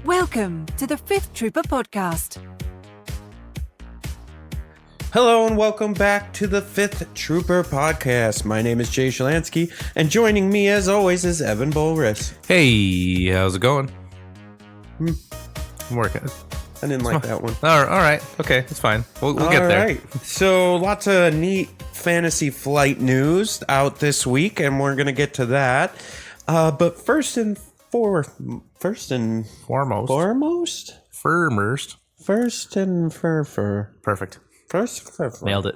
Welcome to the Fifth Trooper Podcast. Hello and welcome back to the Fifth Trooper Podcast. My name is Jay Shalansky, and joining me as always is Evan Bolris. Hey, how's it going? I'm working. I didn't like that one. All right. Okay, it's fine. We'll get there. All right. So lots of neat fantasy flight news out this week, and we're going to get to that. But first and foremost. Perfect. Nailed it.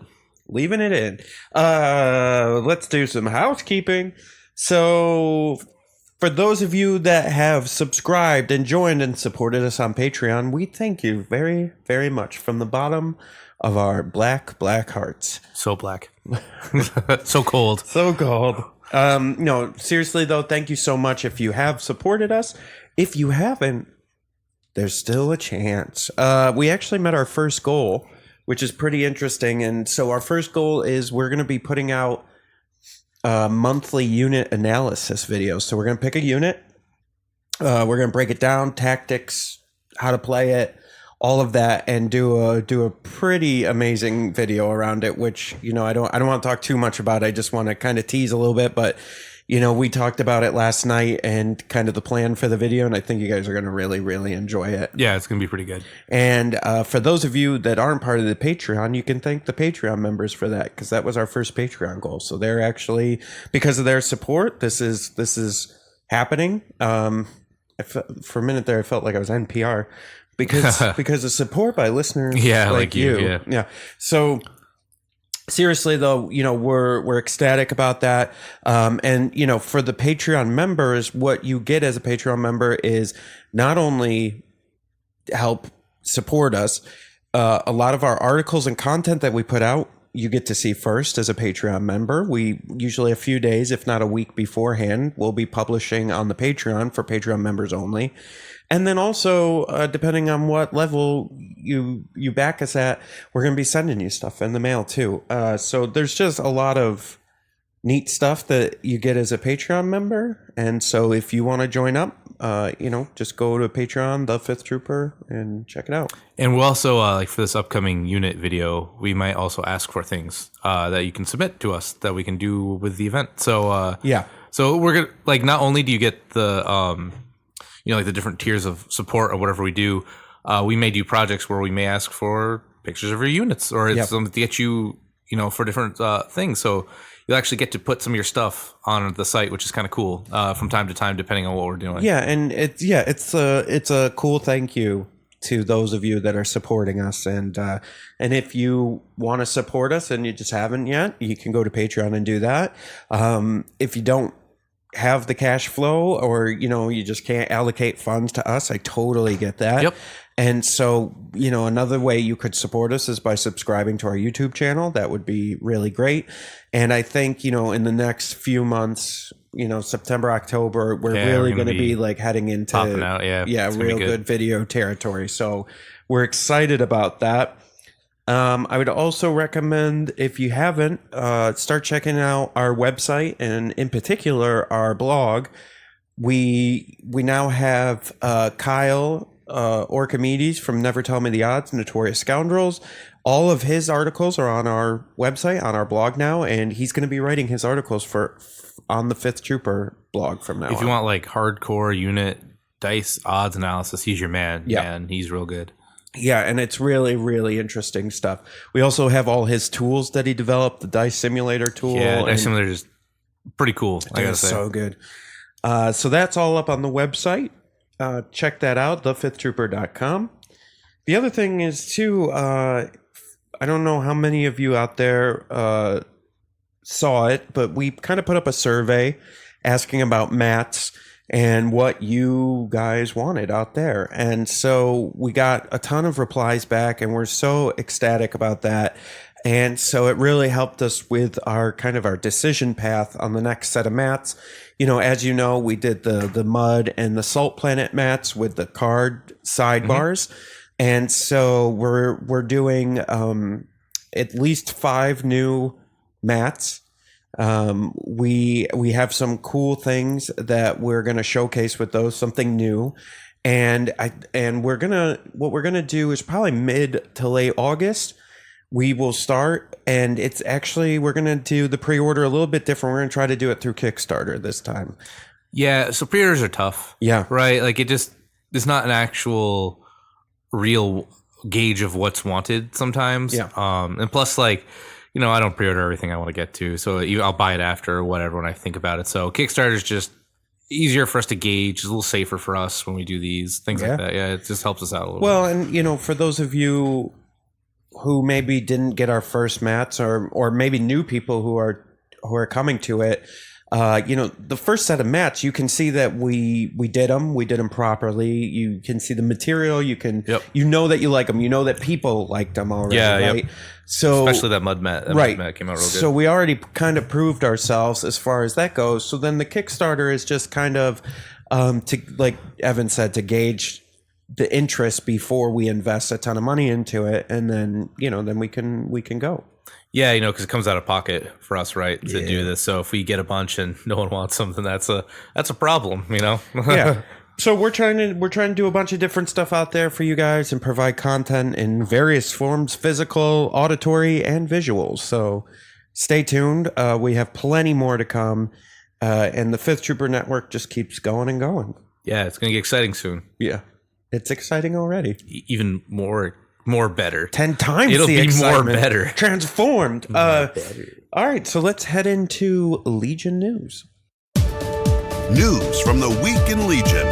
Leaving it in. Let's do some housekeeping. So for those of you that have subscribed and joined and supported us on Patreon, we thank you very, very much from the bottom of our black hearts. So black. So cold. So cold. No, seriously though, thank you so much if you have supported us. If you haven't, there's still a chance. We actually met our first goal, which is pretty interesting. And so our first goal is we're going to be putting out monthly unit analysis videos. So we're going to pick a unit. We're going to break it down, tactics, how to play it, all of that, and do a pretty amazing video around it, which, you know, I don't want to talk too much about. I just want to kind of tease a little bit, but you know, we talked about it last night and kind of the plan for the video, and I think you guys are going to really, really enjoy it. Yeah, it's going to be pretty good. And for those of you that aren't part of the Patreon, you can thank the Patreon members for that, because that was our first Patreon goal. So they're actually, because of their support, this is happening. For a minute there, I felt like I was NPR because of support by listeners like you. Yeah. So seriously though, you know, we're ecstatic about that. And you know, for the Patreon members, what you get as a Patreon member is not only help support us, a lot of our articles and content that we put out, you get to see first as a Patreon member. We usually a few days, if not a week beforehand, we'll be publishing on the Patreon for Patreon members only. And then also, depending on what level you back us at, we're going to be sending you stuff in the mail too. So there's just a lot of neat stuff that you get as a Patreon member. And so if you want to join up, you know, just go to Patreon, The Fifth Trooper, and check it out. And we'll also, like for this upcoming unit video, we might also ask for things that you can submit to us that we can do with the event. So yeah. So we're going to, like, not only do you get the you know, like the different tiers of support or whatever we do, we may do projects where we may ask for pictures of your units, or it's something to get you, you know, for different things. So you'll actually get to put some of your stuff on the site, which is kind of cool from time to time, depending on what we're doing. Yeah, and it's a cool thank you to those of you that are supporting us, and if you want to support us and you just haven't yet, you can go to Patreon and do that. If you don't have the cash flow, or you know, you just can't allocate funds to us, I totally get that. Yep. And so, you know, another way you could support us is by subscribing to our YouTube channel. That would be really great. And I think, you know, in the next few months, you know, September, October, we're really going to be like heading into out, real good video territory. So we're excited about that. I would also recommend, if you haven't, start checking out our website, and in particular our blog. We now have Kyle Orchimedes from Never Tell Me the Odds, Notorious Scoundrels. All of his articles are on our website, on our blog now, and he's going to be writing his articles on the Fifth Trooper blog from now on. If you want like hardcore unit dice odds analysis, he's your man. Yeah. Man, he's real good. Yeah, and it's really, really interesting stuff. We also have all his tools that he developed, the Dice Simulator tool. Yeah, Dice Simulator is pretty cool, I gotta say. So good. So that's all up on the website. Check that out, thefifthtrooper.com. The other thing is, too, I don't know how many of you out there saw it, but we kind of put up a survey asking about mats and what you guys wanted out there. And so we got a ton of replies back, and we're so ecstatic about that. And so it really helped us with our decision path on the next set of mats. You know, as you know, we did the mud and the salt planet mats with the card sidebars. Mm-hmm. And so we're doing at least 5 new mats. We have some cool things that we're going to showcase with those, something new. And what we're gonna do is probably mid to late August. We will start, and it's actually, we're gonna do the pre-order a little bit different. We're gonna try to do it through Kickstarter this time. Yeah, so pre-orders are tough. Yeah. Right? Like it's not an actual real gauge of what's wanted sometimes. Yeah. And plus, like, I don't pre-order everything I want to get to, so I'll buy it after or whatever when I think about it. So Kickstarter is just easier for us to gauge. It's a little safer for us when we do these things like that. Yeah, it just helps us out a little. Well, and for those of you who maybe didn't get our first mats, or maybe new people who are coming to it, the first set of mats, you can see that we did them properly. You can see the material. You can, that you like them. You know that people liked them already, right? Yep. So especially that mud mat. That mud mat came out real good. So we already kind of proved ourselves as far as that goes. So then the Kickstarter is just kind of, to, like Evan said, to gauge the interest before we invest a ton of money into it, and then then we can go. Yeah, because it comes out of pocket for us, right, to do this. So if we get a bunch and no one wants something, that's a problem, Yeah. So we're trying to do a bunch of different stuff out there for you guys and provide content in various forms: physical, auditory, and visuals. So stay tuned. We have plenty more to come, and the Fifth Trooper Network just keeps going and going. Yeah, it's gonna get exciting soon. Yeah, it's exciting already. Even more better. 10 times it'll the be excitement. more better. Transformed. All right, so let's head into Legion news. News from the week in Legion.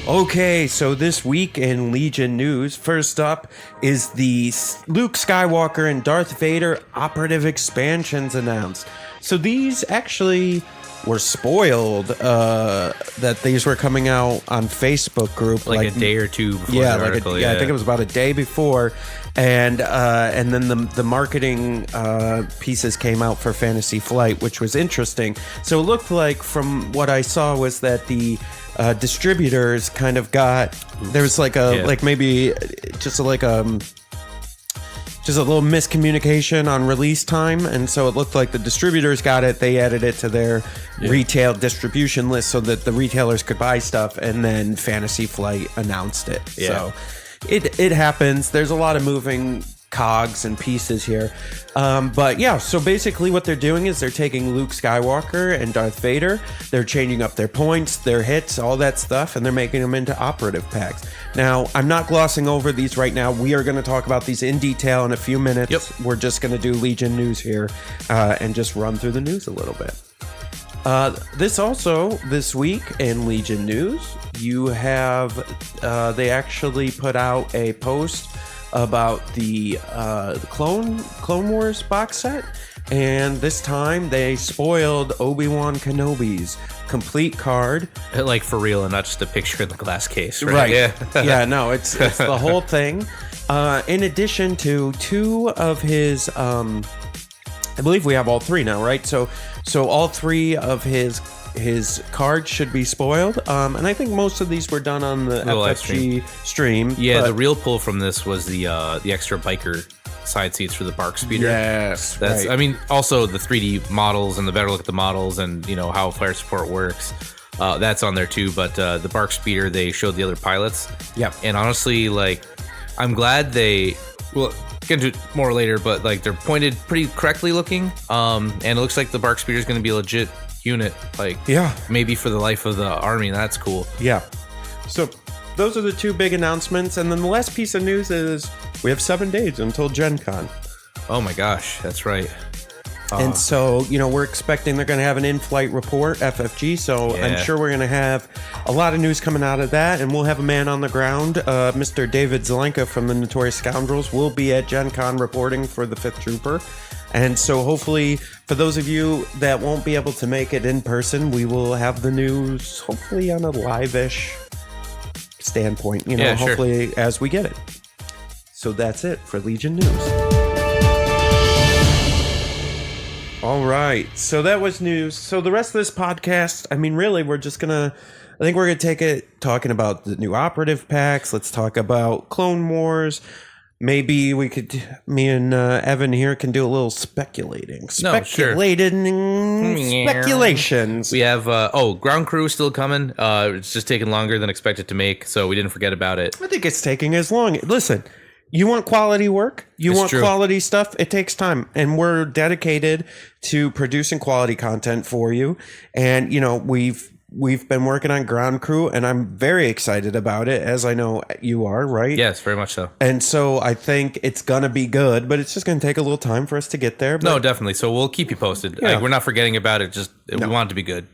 Okay, so this week in Legion news, first up is the Luke Skywalker and Darth Vader operative expansions announced. So these actually were spoiled, that these were coming out on Facebook group like a day or two before the article. I think it was about a day before, and then the marketing pieces came out for Fantasy Flight, which was interesting. So it looked like, from what I saw, was that the distributors kind of got, there was like maybe just a little miscommunication on release time, and so it looked like the distributors got it. They added it to their retail distribution list so that the retailers could buy stuff, and then Fantasy Flight announced it. So it happens. There's a lot of moving cogs and pieces here, but yeah, so basically what they're doing is they're taking Luke Skywalker and Darth Vader, they're changing up their points, their hits, all that stuff, and they're making them into operative packs. Now, I'm not glossing over these right now. We are going to talk about these in detail in a few minutes. We're just going to do Legion news here, and just run through the news a little bit. This week in Legion news, you have, they actually put out a post about the Clone Wars box set, and this time they spoiled Obi-Wan Kenobi's complete card, like for real, and not just a picture in the glass case, right? Yeah, no, it's the whole thing. In addition to two of his, I believe we have all three now, right? So all three of his cards should be spoiled, and I think most of these were done on the FFG stream. Yeah, the real pull from this was the extra biker side seats for the Bark Speeder. Yes, that's right. I mean, also the 3D models and the better look at the models and how fire support works. That's on there too. But the Bark Speeder, they showed the other pilots. Yep. And honestly, I'm glad they. Well, get into it more later, but they're pointed pretty correctly looking. And it looks like the Bark Speeder is going to be a legit unit, maybe for the life of the army. That's cool. Yeah. So those are the two big announcements, and then the last piece of news is we have 7 days until Gen Con. Oh my gosh, that's right. And so, we're expecting they're going to have an in-flight report, FFG, so I'm sure we're going to have a lot of news coming out of that, and we'll have a man on the ground. Mr. David Zelenka from the Notorious Scoundrels will be at Gen Con reporting for the 5th Trooper. And so hopefully, for those of you that won't be able to make it in person, we will have the news hopefully on a live-ish standpoint, hopefully as we get it. So that's it for Legion News. All right, so that was news. So the rest of this podcast, really, we're just gonna, I think we're gonna take it talking about the new operative packs. Let's talk about Clone Wars, maybe we could, me and Evan here can do a little speculating. No, sure. Speculations. We have ground crew still coming. It's just taking longer than expected to make, so we didn't forget about it. I think it's taking as long. Listen, you want quality work, you want quality stuff, it takes time, and we're dedicated to producing quality content for you. And we've been working on ground crew, and I'm very excited about it, as I know you are, right? Yes, very much so. And so I think it's gonna be good, but it's just gonna take a little time for us to get there. But No, definitely. So we'll keep you posted. Yeah. Like, we're not forgetting about it. We want it to be good.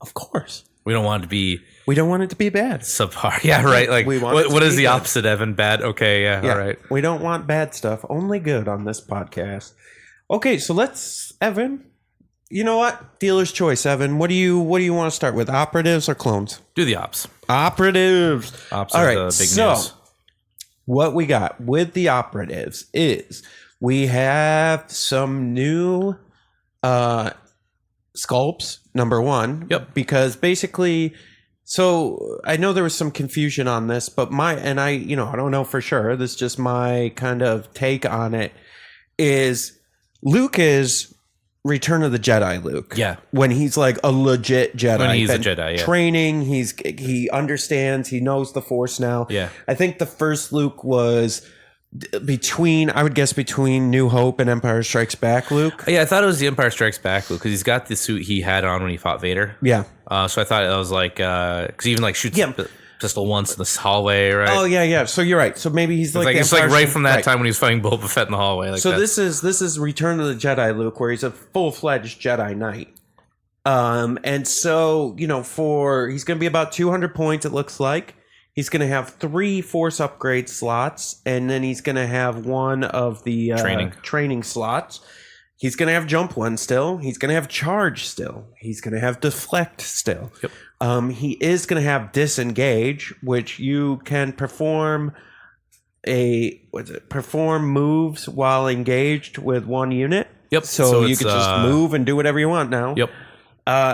of course, We don't want it to be we don't want it to be bad. subpar. Yeah, right. Like, We want it to what is be the good. opposite, Evan? Bad? Okay, yeah, all right. We don't want bad stuff, only good on this podcast. Okay, so Evan. You know what? Dealer's choice, Evan. What do you want to start with? Operatives or clones? Do the ops. Operatives. Ops All are right. the big So news. what we got with the operatives is we have some new sculpts. Number one. Yep. Because basically, so I know there was some confusion on this, but I don't know for sure. This is just my kind of take on it. Is Luke is Return of the Jedi Luke. Yeah. When he's like a legit Jedi. When he's a Been Jedi, yeah. Training, he understands, he knows the Force now. Yeah. I think the first Luke was between New Hope and Empire Strikes Back Luke. Yeah, I thought it was the Empire Strikes Back Luke, because he's got the suit he had on when he fought Vader. Yeah. So I thought it was like, because he even like shoots the pistol once in this hallway, right? Oh yeah. So you're right. So maybe he's like It's like right from that time when he was fighting Boba Fett in the hallway. Like so that. this is Return of the Jedi Luke, where he's a full-fledged Jedi Knight. And so, he's going to be about 200 points, it looks like. He's going to have 3 Force upgrade slots, and then he's going to have one of the training slots. He's going to have jump one still. He's going to have charge still. He's going to have deflect still. Yep. He is going to have disengage, which you can perform moves while engaged with one unit. Yep. So you could just move and do whatever you want now. Yep.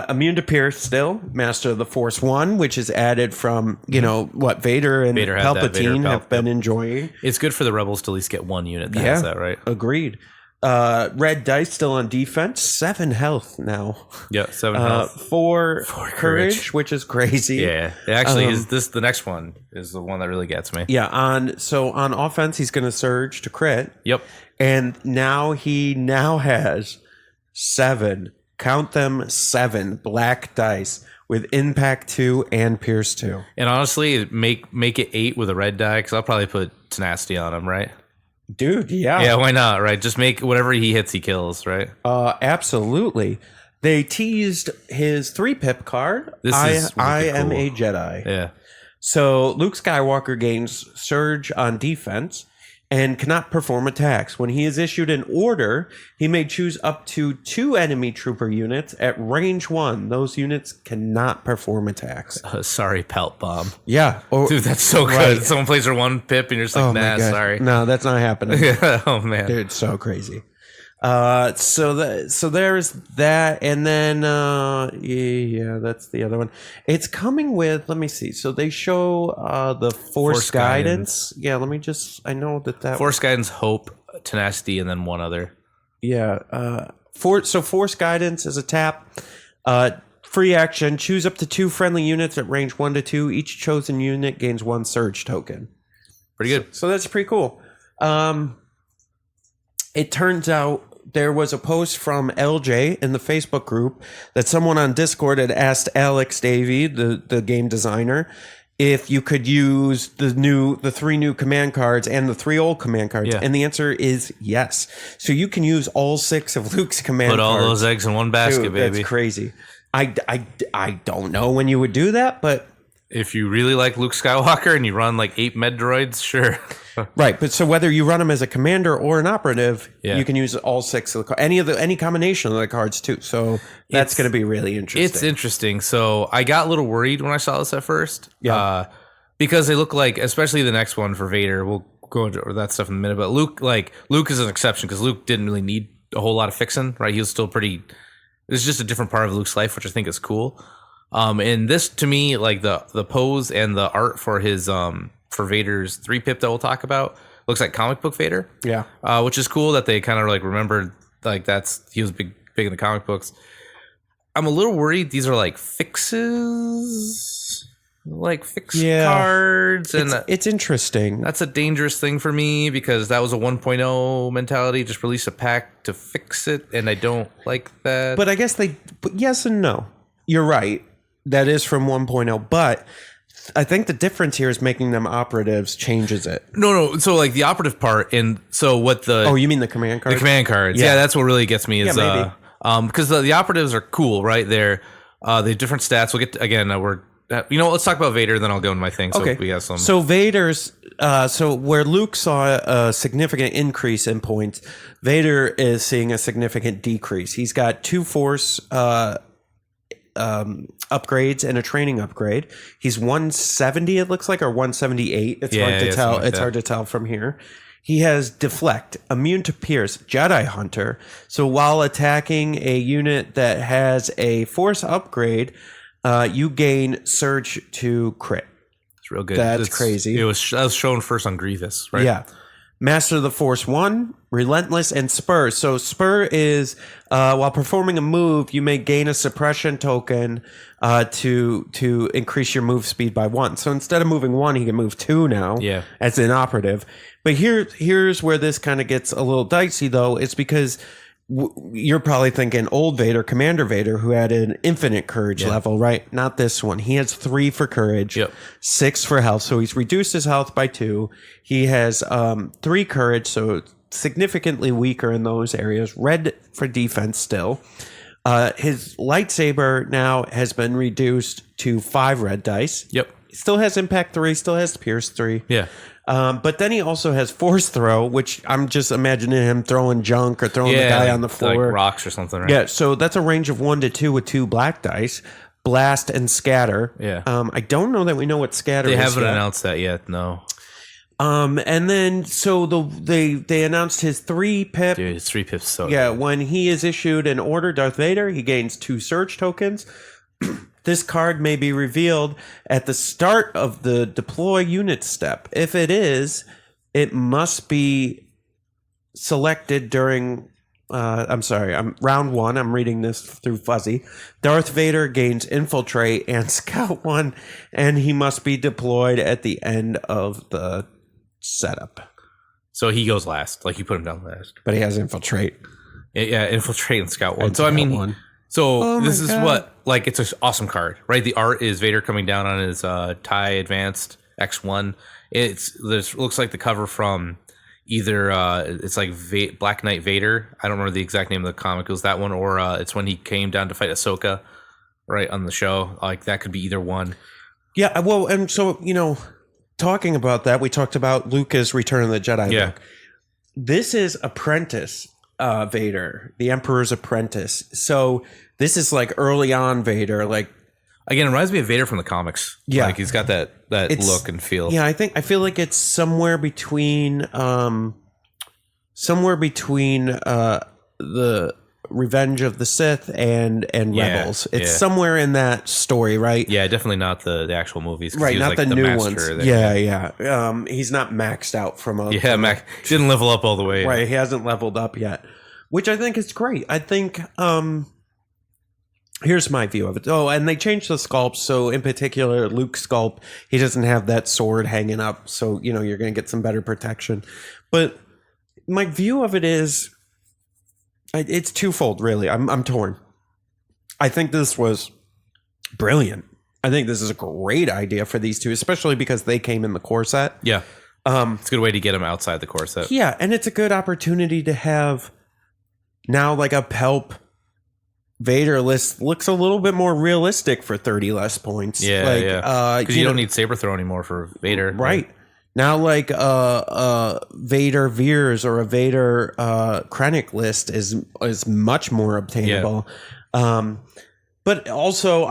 Immune to Pierce still. Master of the Force 1, which is added from, what Vader and Vader had that, Palpatine Vader have been enjoying. It's good for the rebels to at least get one unit that has that, right? Agreed. Red dice still on defense. 7 health now. Yeah, 7 health. 4 courage, which is crazy. Yeah, it actually is. The next one is the one that really gets me. Yeah, on offense, he's going to surge to crit. Yep. And he has 7, count them, 7 black dice with impact 2 and pierce 2. And honestly, make it 8 with a red die, because I'll probably put tenacity on him, right? Dude, yeah. Yeah, why not, right? Just make whatever he hits, he kills, right? Absolutely. They teased his 3-pip card. I am a Jedi. Yeah. So Luke Skywalker gains surge on defense and cannot perform attacks. When he is issued an order, he may choose up to 2 enemy trooper units at range 1. Those units cannot perform attacks. Sorry, Pelt Bomb. Yeah. Dude, that's so good. Right. Someone plays her 1 pip and you're just like, nah, sorry. No, that's not happening. Oh, man. Dude, so crazy. So there's that, and then that's the other one. It's coming with, let me see. So they show the Force guidance. Yeah, let me just. I know that Force guidance, hope, tenacity, and then one other. Yeah. Force guidance is a tap. Free action. Choose up to 2 friendly units at range 1 to 2. Each chosen unit gains 1 surge token. Pretty good. So that's pretty cool. It turns out there was a post from LJ in the Facebook group that someone on Discord had asked Alex Davey, the game designer, if you could use the 3 new command cards and the 3 old command cards. Yeah. And the answer is yes. So you can use all 6 of Luke's command cards. Put all those eggs in one basket, Dude, baby. That's crazy. I don't know when you would do that, but if you really like Luke Skywalker and you run like 8 med droids, sure. Right, but so whether you run them as a commander or an operative, you can use all 6 of the any combination of the cards too. So that's going to be really interesting. It's interesting. So I got a little worried when I saw this at first. Yeah. Because they look like, especially the next one for Vader, we'll go into that stuff in a minute, but Luke is an exception because Luke didn't really need a whole lot of fixing, right? He was still it's just a different part of Luke's life, which I think is cool. And this, to me, like the pose and the art for his for Vader's 3-pip that we'll talk about looks like comic book Vader. Yeah. Which is cool that they kind of like remembered like he was big in the comic books. I'm a little worried these are like fixes, like cards, and it's interesting. That's a dangerous thing for me because that was a 1.0 mentality. Just release a pack to fix it, and I don't like that. But I guess but yes and no. You're right. That is from 1.0, but I think the difference here is making them operatives changes it. No. So like the operative part, and so what the you mean the command cards? The command cards, yeah, that's what really gets me is maybe. Because the operatives are cool, right? They have different stats. We'll get to, again. Let's talk about Vader, then I'll go into my thing. So okay. We have some. So Vader's so where Luke saw a significant increase in points, Vader is seeing a significant decrease. He's got 2 Force upgrades and a training upgrade. He's 170, it looks like, or 178. It's hard to tell. It's hard to tell from here. He has deflect, immune to pierce, Jedi Hunter. So while attacking a unit that has a Force upgrade, you gain surge to crit. It's real good. That's crazy. That was shown first on Grievous, right? Yeah. Master of the Force 1, Relentless, and Spur. So Spur is, while performing a move, you may gain a suppression token to increase your move speed by 1. So instead of moving 1, he can move 2 now as an operative. But here's where this kind of gets a little dicey, though. It's because you're probably thinking old Vader, Commander Vader, who had an infinite courage level, right? Not this one. He has 3 for courage, 6 for health. So he's reduced his health by 2. He has 3 courage, so significantly weaker in those areas. Red for defense still. His lightsaber now has been reduced to 5 red dice. Yep. Still has impact 3, still has pierce 3. Yeah. But then he also has force throw, which I'm just imagining him throwing junk or throwing the guy on the floor. Like rocks or something, right? Yeah, so that's a range of 1 to 2 with 2 black dice. Blast and scatter. Yeah. I don't know that we know what scatter is. They haven't announced that yet, no. And then so they announced his 3 pip. Dude, his 3 pips so good. When he is issued an order, Darth Vader, he gains 2 surge tokens. This card may be revealed at the start of the deploy unit step. If it is, it must be selected during round 1. I'm reading this through fuzzy. Darth Vader gains infiltrate and scout 1, and he must be deployed at the end of the setup. So he goes last, like you put him down last. But he has infiltrate. Yeah, infiltrate and scout 1. So I mean, this is what, like, it's an awesome card, right? The art is Vader coming down on his TIE Advanced X1. This looks like the cover from either it's like Black Knight Vader. I don't remember the exact name of the comic. It was that one, or it's when he came down to fight Ahsoka, right, on the show. Like, that could be either one. Yeah, well, and so, talking about that, we talked about Lucas' Return of the Jedi book. This is Apprentice Vader, the Emperor's Apprentice. So this is like early on Vader, like, again, it reminds me of Vader from the comics. Yeah, like he's got that look and feel. Yeah, I feel like it's somewhere between the Revenge of the Sith and Rebels. It's somewhere in that story, right? Yeah, definitely not the actual movies, right? Not like the new ones. There. Yeah. He's not maxed out from a he didn't level up all the way. Right, he hasn't leveled up yet, which I think is great. I think here's my view of it. Oh, and they changed the sculpt. So in particular, Luke's sculpt, he doesn't have that sword hanging up. So, you're going to get some better protection. But my view of it is, it's twofold, really. I'm torn. I think this was brilliant. I think this is a great idea for these two, especially because they came in the core set. Yeah. It's a good way to get them outside the core set. Yeah, and it's a good opportunity to have now like a Pelp Vader list looks a little bit more realistic for 30 less points. Yeah, because you don't need saber throw anymore for Vader. Right. Now, like Vader Veers or a Vader Krennic list is much more obtainable. Yeah. But also,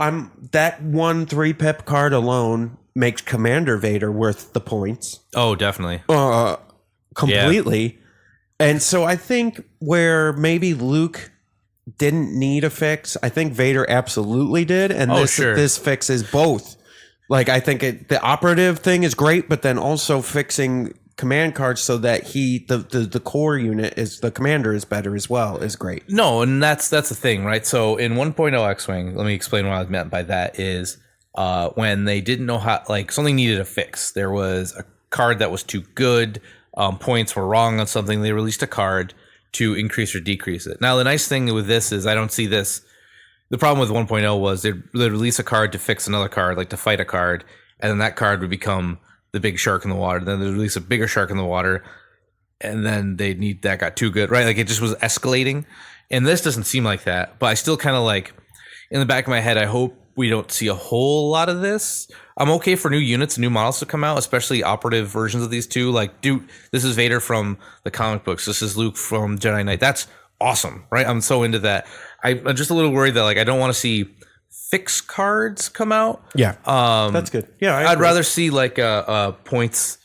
that 1 3-pip card alone makes Commander Vader worth the points. Oh, definitely. Completely. Yeah. And so I think where maybe Luke didn't need a fix, I think Vader absolutely did. And this fixes both. Like, I think the operative thing is great, but then also fixing command cards so that the core unit is the commander is better as well is great. No, and that's the thing, right? So in 1.0 X-Wing, let me explain what I meant by that is when they didn't know how, like, something needed a fix. There was a card that was too good, points were wrong on something, they released a card to increase or decrease it. Now, the nice thing with this is I don't see this. The problem with 1.0 was they'd release a card to fix another card, like to fight a card, and then that card would become the big shark in the water. Then they'd release a bigger shark in the water, and then they'd need that got too good, right? Like it just was escalating. And this doesn't seem like that, but I still kind of like, in the back of my head, I hope we don't see a whole lot of this. I'm okay for new units, new models to come out, especially operative versions of these two. Like, dude, this is Vader from the comic books. This is Luke from Jedi Knight. That's awesome, right? I'm so into that. I'm just a little worried that, like, I don't want to see fix cards come out. Yeah, that's good. Yeah, I'd rather see like points,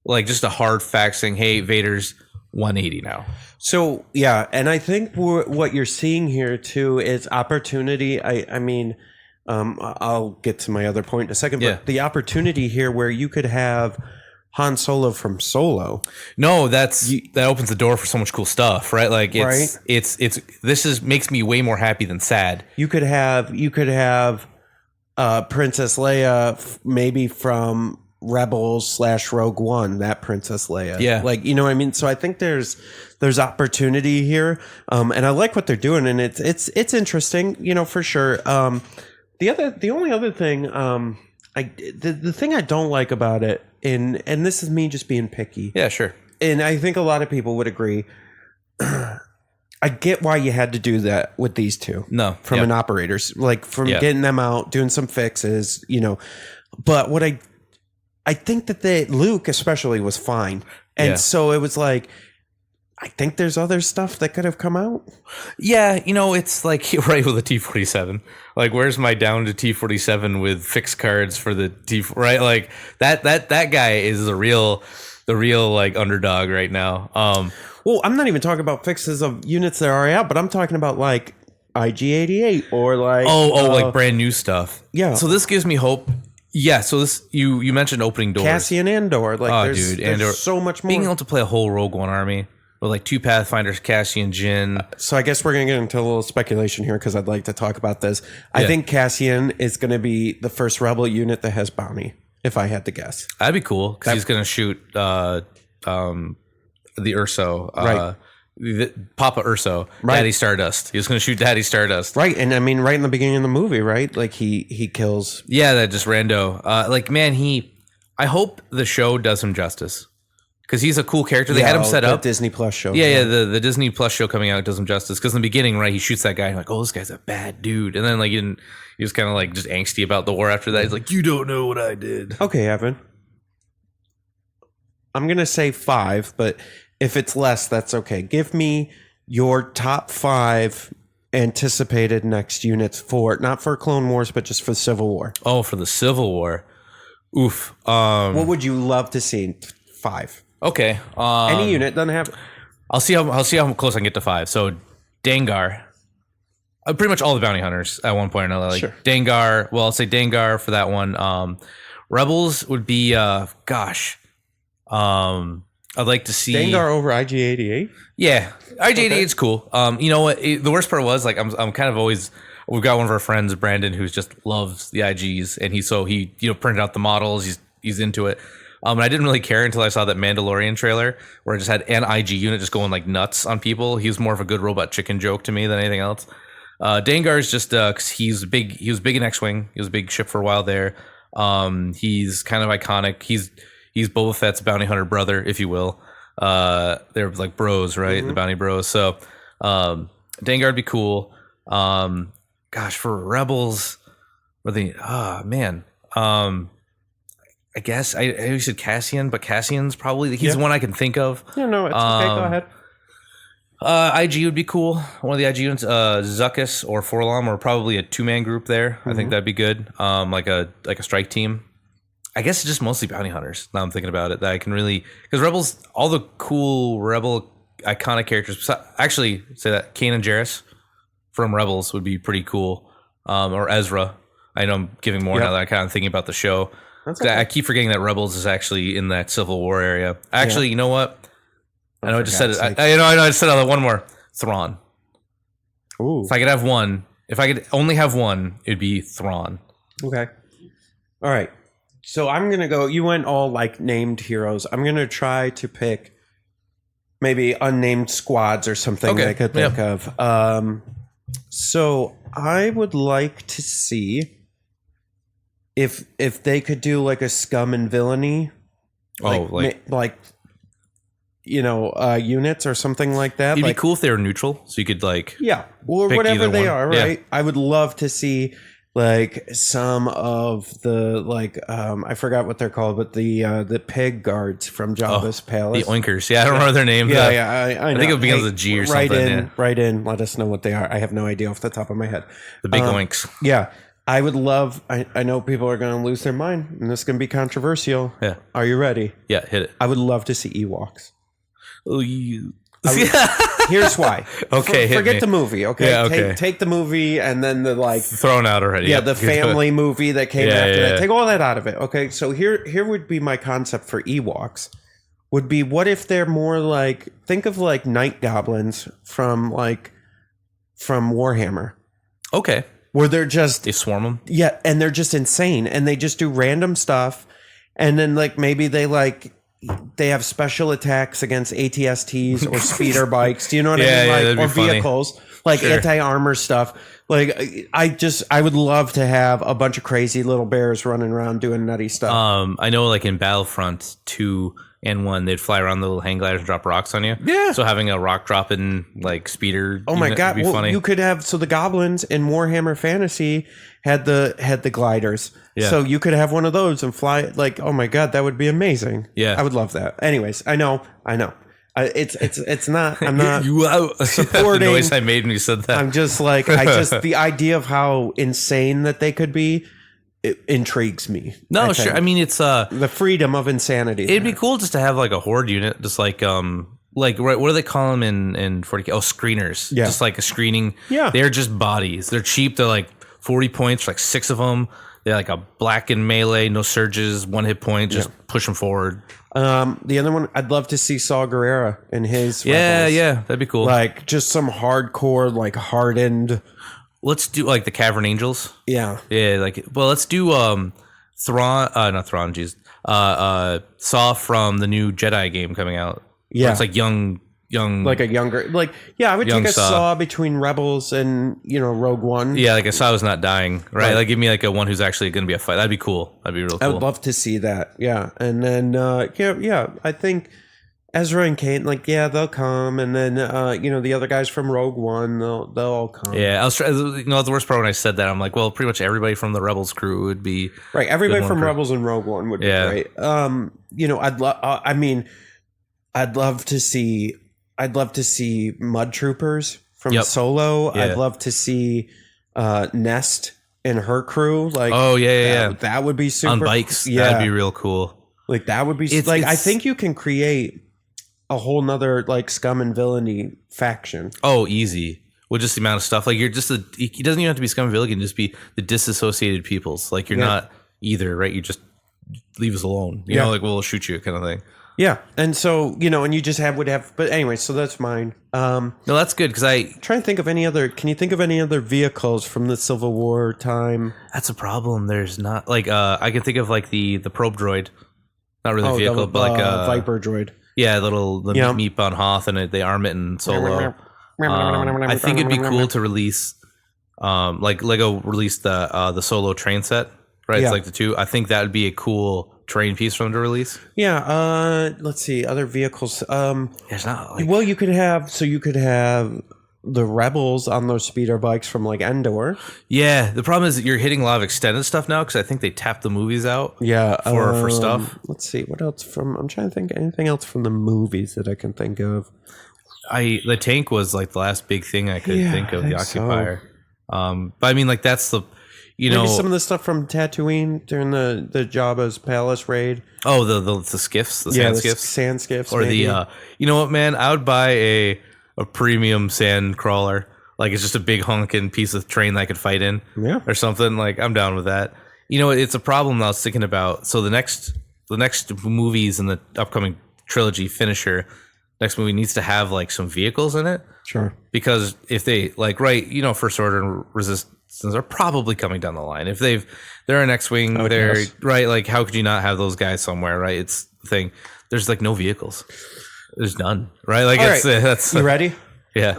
like just a hard fact saying, "Hey, Vader's 180 now." So yeah, and I think what you're seeing here too is opportunity. I mean, I'll get to my other point in a second, but the opportunity here where you could have Han Solo from Solo. No, that opens the door for so much cool stuff, right? Like it's makes me way more happy than sad. You could have Princess Leia maybe from Rebels / Rogue One, that Princess Leia. Yeah. Like, you know what I mean? So I think there's opportunity here. And I like what they're doing, and it's interesting, you know, for sure. The only other thing, the thing I don't like about it, and this is me just being picky. Yeah, sure. And I think a lot of people would agree. I get why you had to do that with these two. No, from an operator's, like from getting them out, doing some fixes, you know. But what I think that Luke especially was fine, and so it was like, I think there's other stuff that could have come out. Yeah, you know, it's like right with the T-47. Like, where's my down to T-47 with fixed cards for the T? Right, like that guy is the real like underdog right now. Well, I'm not even talking about fixes of units that are already out, but I'm talking about like IG-88 or like like brand new stuff. Yeah. So this gives me hope. Yeah. So this you mentioned opening doors. Cassian Andor. Like, there's so much more. Being able to play a whole Rogue One army. Or like 2 Pathfinders, Cassian, Jyn. So I guess we're going to get into a little speculation here because I'd like to talk about this. I think Cassian is going to be the first Rebel unit that has bounty, if I had to guess. That'd be cool because he's going to shoot the Urso. Right. Papa Urso. Right. Daddy Stardust. He was going to shoot Daddy Stardust. Right. And I mean, right in the beginning of the movie, right? Like he kills. Yeah, that just rando. Like, man, I hope the show does him justice. Because he's a cool character. They had him set up. The Disney Plus show. Yeah, the Disney Plus show coming out does him justice. Because in the beginning, right, he shoots that guy. And like, oh, this guy's a bad dude. And then like he was kind of like just angsty about the war after that. He's like, you don't know what I did. Okay, Evan. I'm going to say 5, but if it's less, that's okay. Give me your top 5 anticipated next units not for Clone Wars, but just for Civil War. Oh, for the Civil War. Oof. What would you love to see? 5. Okay. Any unit doesn't have. I'll see how close I can get to 5. So Dengar, pretty much all the bounty hunters at one point or another. Like Dengar. Well, I'll say Dengar for that one. Rebels would be I'd like to see Dengar over IG-88. Yeah, IG-88 is cool. You know what? The worst part was like I'm kind of always. We've got one of our friends, Brandon, who just loves the IGs, and he printed out the models. He's into it. And I didn't really care until I saw that Mandalorian trailer where it just had an IG unit just going like nuts on people. He was more of a good robot chicken joke to me than anything else. Dengar is just because he was big in X-Wing. He was a big ship for a while there. He's kind of iconic. He's Boba Fett's bounty hunter brother, if you will. They're like bros, right? Mm-hmm. The bounty bros. So Dengar would be cool. For Rebels, I guess I said Cassian, but Cassian's probably he's the one I can think of. Yeah, no, it's okay. Go ahead. IG would be cool. One of the IG units, Zuckuss or Forlom, or probably a 2-man group there. Mm-hmm. I think that'd be good. Like a strike team. I guess it's just mostly bounty hunters. Now I'm thinking about it, that I can really because Rebels, all the cool Rebel iconic characters. Actually, say that Kanan Jarrus from Rebels would be pretty cool. Or Ezra. I know I'm giving more now that I'm kind of thinking about the show. That's okay. I keep forgetting that Rebels is actually in that Civil War area. Actually, you know what? I know I just said it. I know. I just said one more. Thrawn. Ooh. If I could only have one, it'd be Thrawn. Okay. All right. So I'm going to go, you went all like named heroes. I'm going to try to pick maybe unnamed squads or something that I could think of. So I would like to see if they could do like a scum and villainy. Units or something like that. It'd be cool if they were neutral, so you could or whatever they are, right? Yeah. I would love to see like some of the I forgot what they're called, but the pig guards from Jabba's palace, the Oinkers. Yeah, I don't remember their name. I know. think it begins with a G or something. Write in. Let us know what they are. I have no idea off the top of my head. The big oinks. Yeah. I would love. I know people are going to lose their mind, and this is going to be controversial. Yeah. Are you ready? Yeah, hit it. I would love to see Ewoks. Oh, Here's why. Okay, forget the movie. Okay, Yeah, okay. Take the movie and then the thrown out already. Yeah, the family movie that came after that. Yeah. Take all that out of it. Okay, so here would be my concept for Ewoks. Would be, what if they're more like, think of like night goblins from Warhammer. Okay. Where they swarm them. Yeah, and they're just insane, and they just do random stuff, and then maybe they have special attacks against ATSTs or speeder bikes. Do you know what I mean? that'd be or funny. vehicles, anti-armor stuff. I would love to have a bunch of crazy little bears running around doing nutty stuff. I know in Battlefront 2 and 1, they'd fly around the little hang gliders and drop rocks on you. Yeah. So having a rock dropping speeder. Oh my God. Would be funny. You could have, so the goblins in Warhammer Fantasy had the gliders. Yeah. So you could have one of those and fly oh my God, that would be amazing. Yeah. I would love that. Anyways, I know. It's not, I'm not The supporting. noise I made when you said that. I'm just the idea of how insane that they could be, it intrigues me. No, sure. I mean, it's the freedom of insanity. It'd be cool just to have a horde unit, just what do they call them in 40K? Oh, screeners. Yeah. Just like a screening. Yeah. They're just bodies. They're cheap. They're 40 points for 6 of them. They're a black and melee, no surges, 1 hit point, just push them forward. The other one, I'd love to see Saw Gerrera in his Rebels. Yeah, that'd be cool. Just some hardcore, hardened. Let's do the Cavern Angels. Yeah. Yeah, let's do Thrawn, not Thrawn, jeez. Saw from the new Jedi game coming out. Yeah. It's young a younger, I would take a Saw between Rebels and, Rogue One. Yeah, a Saw who's not dying, right? Right. Give me a one who's actually going to be a fight. That'd be cool. That'd be real cool. I would love to see that. Yeah. And then, I think Ezra and Kate, they'll come. And then, the other guys from Rogue One, they'll all come. Yeah. I was the worst part when I said that, I'm pretty much everybody from the Rebels crew would be. Right. Everybody from Rebels and Rogue One would be great. I'd love to see Mud Troopers from Solo. Yeah. I'd love to see Nest and her crew. That would be super. On bikes. Yeah. That'd be real cool. That would be I think you can create a whole nother scum and villainy faction. Oh, easy. With just the amount of stuff. You're just he doesn't even have to be scum and villainy. It can just be the disassociated peoples. You're not either, right? You just leave us alone. You know, we'll shoot you kind of thing. Yeah, and so and you just would have. But anyway, so that's mine. No, that's good because I try and think of any other. Can you think of any other vehicles from the Civil War time? That's a problem. There's not I can think of the probe droid, not really a vehicle, but Viper droid. Yeah, the meep on Hoth, and they arm it in Solo. I think it'd be cool to release, Lego released the Solo train set, right? Yeah. It's the 2. I think that would be a cool train piece for them to release. Yeah. Let's see other vehicles. There's not. You could have the Rebels on those speeder bikes from Endor. Yeah. The problem is that you're hitting a lot of extended stuff now because I think they tapped the movies out. Yeah. For stuff. Let's see what else I'm trying to think anything else from the movies that I can think of. The tank was the last big thing I could think of, the Occupier. So. But I mean, that's the. Maybe some of the stuff from Tatooine during the Jabba's palace raid. Oh, the skiffs, sand skiffs, sand skiffs, or maybe. You know what, man? I would buy a premium sand crawler. It's just a big honking piece of train that I could fight in, or something. I'm down with that. You know, it's a problem I was thinking about. So the next movies in the upcoming trilogy finisher, next movie needs to have like some vehicles in it. Sure. Because if they like, right, you know, First Order and Resistance are probably coming down the line. If they're an X-wing, they're right. Like, how could you not have those guys somewhere? Right. It's the thing. There's like no vehicles. There's none. Right. Like, that's you ready? Yeah.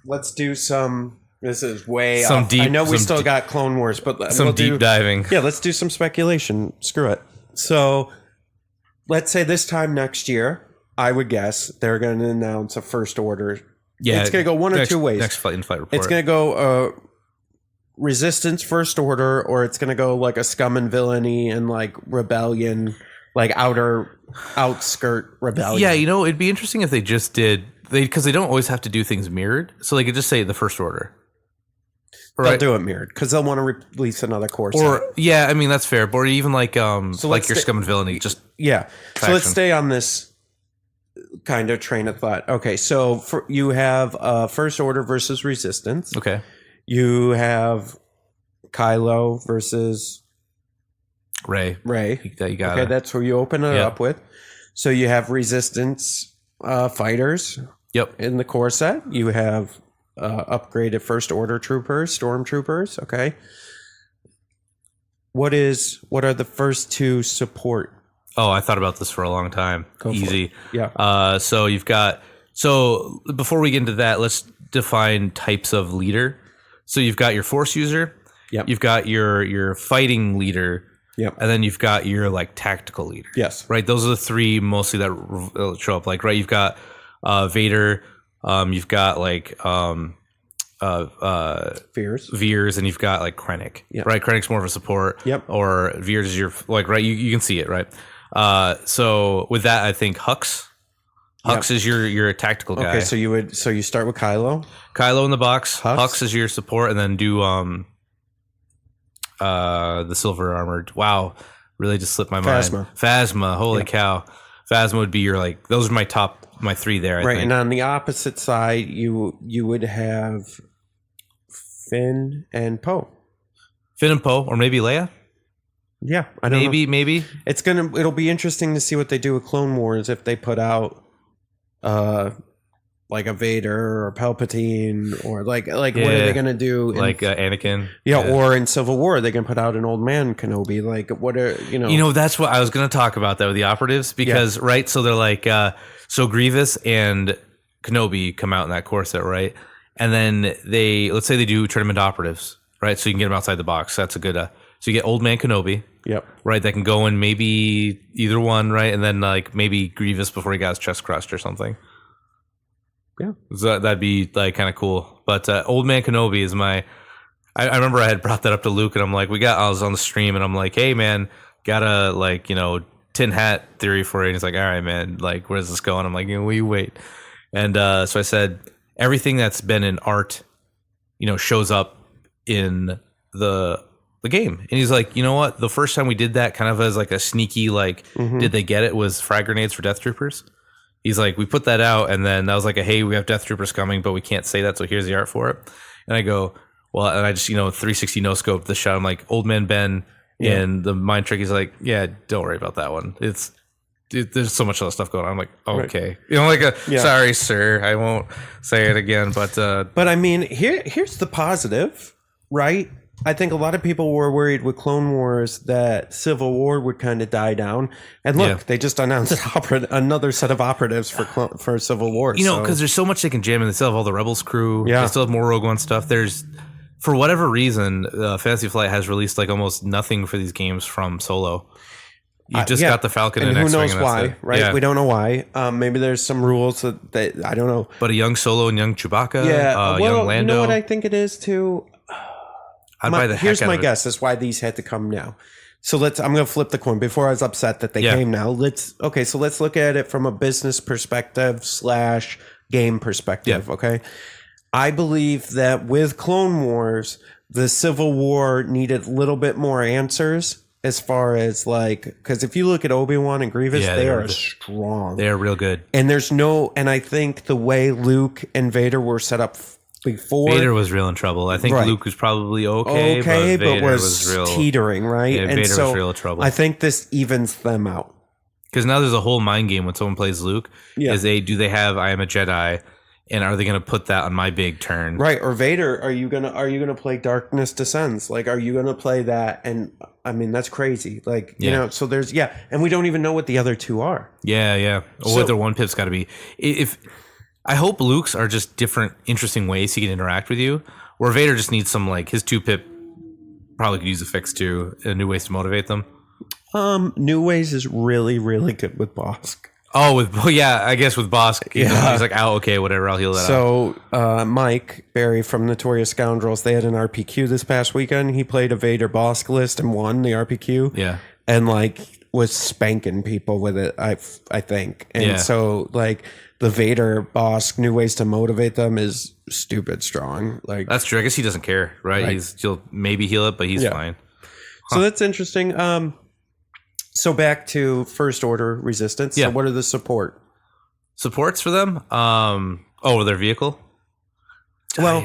Let's do some. This is way some off. deep. I know we still got Clone Wars, but some deep diving. Yeah, let's do some speculation. Screw it. So, let's say this time next year, I would guess they're going to announce a First Order. Yeah, it's going to go one or two ways. Next flight report. It's going to go Resistance, First Order, or it's going to go like a scum and villainy and like rebellion, like outskirt rebellion. Yeah, you know, it'd be interesting if they just did because they don't always have to do things mirrored, so they could just say the First Order. Right. They'll do it mirrored because they'll want to release another course. Or yeah, I mean that's fair. Or even like like your scum and villainy. Just yeah. faction. So let's stay on this kind of train of thought. Okay, so you have First Order versus Resistance. Okay. You have Kylo versus Ray. You got okay, that's where you open it up with. So you have Resistance fighters. Yep. In the core set, you have upgraded First Order troopers, stormtroopers. Okay. What are the first two support? Oh, I thought about this for a long time. Easy. Yeah. So before we get into that, let's define types of leader. So you've got your force user. Yep. You've got your fighting leader. Yep. And then you've got your like tactical leader. Yes. Right. Those are the three mostly that show up. Like, right. You've got Vader. You've got like Veers, and you've got like Krennic. Yep. Right. Krennic's more of a support. Yep. Or Veers is your like right. You can see it right. So with that, I think Hux is your tactical guy. Okay, so you start with Kylo. Kylo in the box. Hux is your support, and then do the silver armored. Wow, really just slipped my mind. Phasma. Holy cow. Phasma would be your like. Those are my three there. I think. And on the opposite side, you would have Finn and Poe. Finn and Poe, or maybe Leia. Yeah, I don't know. Maybe it'll be interesting to see what they do with Clone Wars if they put out like a Vader or Palpatine or like what are they gonna do Anakin? Yeah, or in Civil War they can put out an old man Kenobi. Like what are that's what I was gonna talk about that with the operatives because right, so they're like so Grievous and Kenobi come out in that core set, right? And then let's say they do turn them into operatives, right? So you can get them outside the box. That's a good so you get old man Kenobi. Yep. Right, that can go in maybe either one, right? And then like maybe Grievous before he got his chest crushed or something. Yeah. So that'd be like kind of cool. But old man Kenobi is I remember I had brought that up to Luke and I'm like, I was on the stream and I'm like, hey man, got a like, tin hat theory for it. And he's like, all right, man, like where's this going? I'm like, we wait. And so I said, everything that's been in art, shows up in the game. And he's like, you know what? The first time we did that kind of as like a sneaky, like, did they get it? Was frag grenades for Death Troopers. He's like, we put that out. And then that was like hey, we have Death Troopers coming, but we can't say that. So here's the art for it. And I go, well, and I just, 360 no scope the shot. I'm like, old man Ben and the mind trick. He's like, yeah, don't worry about that one. There's so much other stuff going on. I'm like, okay. Right. Sorry, sir. I won't say it again. But I mean, here's the positive, right? I think a lot of people were worried with Clone Wars that Civil War would kind of die down. And look, they just announced another set of operatives for Civil War. Because there's so much they can jam in. They still have all the Rebels crew. Yeah. They still have more Rogue One stuff. For whatever reason, Fantasy Flight has released like almost nothing for these games from Solo. You just got the Falcon and X-Wing. Who knows why, right? Yeah. We don't know why. Maybe there's some rules that I don't know. But a young Solo and young Chewbacca, young Lando. You know what I think it is too? Here's my guess. That's why these had to come now. So I'm going to flip the coin. Before I was upset that they came now. Let's look at it from a business perspective / game perspective. Yeah. Okay. I believe that with Clone Wars, the Civil War needed a little bit more answers as far as because if you look at Obi-Wan and Grievous, they are strong. They are real good. And and I think the way Luke and Vader were set up before. Vader was real in trouble. I think Right. Luke was probably okay, but Vader was real teetering, right? Yeah, And Vader so was real in trouble. I think this evens them out. Because now there's a whole mind game when someone plays Luke. Yeah. Do they have I am a Jedi, and are they going to put that on my big turn? Right, or Vader, are you gonna play Darkness Descends? Like, are you gonna play that? And I mean, that's crazy. Like, you Yeah. know, so there's and we don't even know what the other two are. Yeah. Or So- what their one pip's got to be. If I hope Luke's are just different, interesting ways he can interact with you. Where Vader just needs some his 2-pip probably could use a fix too, new ways to motivate them. New Ways is really, really good with Bosk. Oh, I guess with Bosk, he's like, oh, okay, whatever, I'll heal that out. So Mike Barry from Notorious Scoundrels, they had an RPQ this past weekend. He played a Vader Bosk list and won the RPQ. Yeah. And was spanking people with it, I think. And so the Vader Bosk, New Ways to motivate them is stupid strong. That's true. I guess he doesn't care, right? He'll maybe heal it, but he's fine. So that's interesting. So back to First Order Resistance. Yeah. So what are the supports for them? Their vehicle. Well,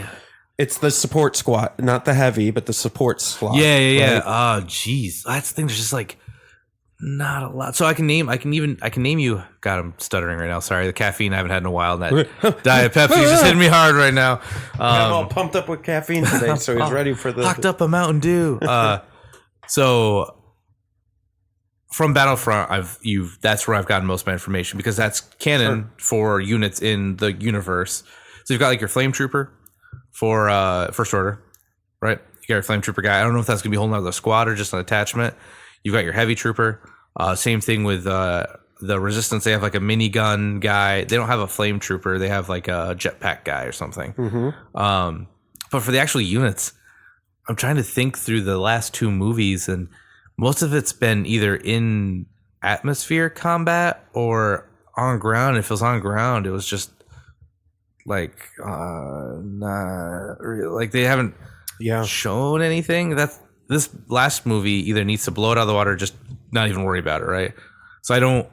it's the support squad, not the heavy, but the support slot. Yeah. right? Oh, geez, that's the thing. There's just not a lot. So I can name you. God, I'm stuttering right now. Sorry, the caffeine I haven't had in a while. And that Diet Pepsi is just hitting me hard right now. I'm all pumped up with caffeine today, so he's ready for the Locked up a Mountain Dew. So from Battlefront, that's where I've gotten most of my information because that's canon for units in the universe. So you've got your Flame Trooper for First Order, right? You got your Flame Trooper guy. I don't know if that's gonna be holding out the squad or just an attachment. You've got your Heavy Trooper. Same thing with the Resistance. They have a minigun guy. They don't have a Flame Trooper. They have a jetpack guy or something. Mm-hmm. But for the actual units, I'm trying to think through the last 2 movies, and most of it's been either in atmosphere combat or on ground. If it was on ground, it was just not really, they haven't shown anything. This last movie either needs to blow it out of the water or just not even worry about it, right? So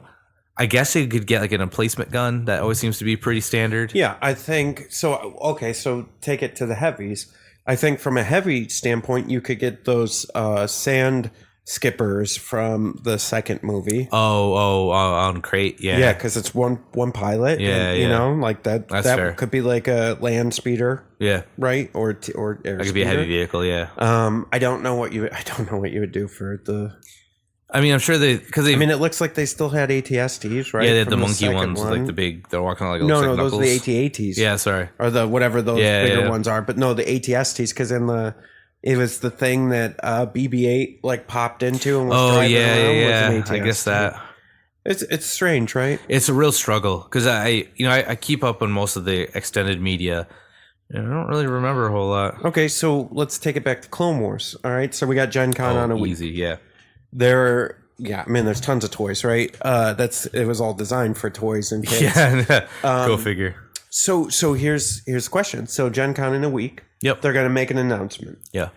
I guess it could get an emplacement gun. That always seems to be pretty standard. Yeah, I think so. Okay, so take it to the heavies. I think from a heavy standpoint, you could get those sand skippers from the second movie. On crate, yeah, because it's one pilot. Yeah, and, you know, that. That's that fair. could be a land speeder. Yeah, right, or air. That could be a heavy vehicle. Yeah. I don't know what you would do for the. I mean, I'm sure it looks like they still had ATSTs, right? Yeah, they had from the monkey ones, one. the big. They're walking on No, those knuckles. are the AT-ATs. Yeah, sorry. Or the whatever those bigger ones are, but no, the ATSTs because it was the thing that BB-8 popped into and was driving around with an ATST. I guess that. It's strange, right? It's a real struggle because I keep up on most of the extended media. And I don't really remember a whole lot. Okay, so let's take it back to Clone Wars. All right, so we got Gen Con on a week. Easy, yeah. There's tons of toys, right? It was all designed for toys and kids. Yeah, go figure. So here's the question. So Gen Con in a week. Yep. They're going to make an announcement. Yeah.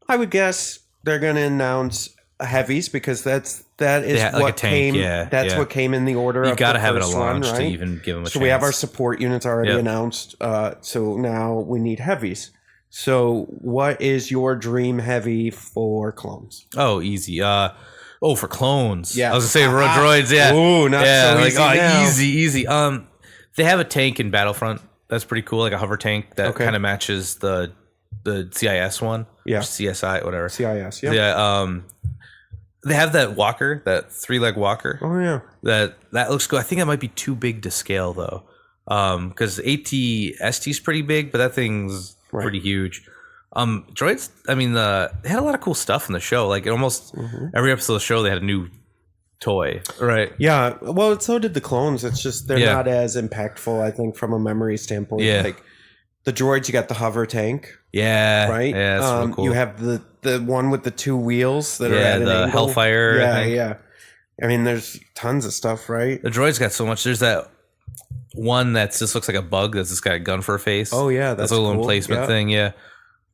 I would guess they're going to announce heavies because that is what came. Yeah, that's what came in the order. You got to the have it a first launch one, to right? even give them a chance. So we have our support units already announced. So now we need heavies. So what is your dream heavy for clones? Oh, easy. For clones. Yeah. I was gonna say droids. Yeah. Ooh, not so easy now. Easy. They have a tank in Battlefront. That's pretty cool, like a hover tank that kind of matches the CIS one. Yeah. Or CSI, whatever. CIS. Yeah. Yeah. They have that walker, that 3-leg walker. Oh yeah. That looks good. I think that might be too big to scale though, because AT-ST is pretty big, but that thing's pretty huge. Droids. I mean, they had a lot of cool stuff in the show. Like almost every episode of the show, they had a new toy. Right. Yeah. Well, so did the clones. It's just they're not as impactful, I think, from a memory standpoint. Yeah. Like the droids, you got the hover tank. Yeah. Right. Yeah. That's real cool. You have the one with the 2 wheels that are at an the angle. Hellfire. Yeah. I mean, there's tons of stuff, right? The droids got so much. There's that one that just looks like a bug that's just got a gun for a face. Oh yeah, that's a little cool. emplacement thing. Yeah.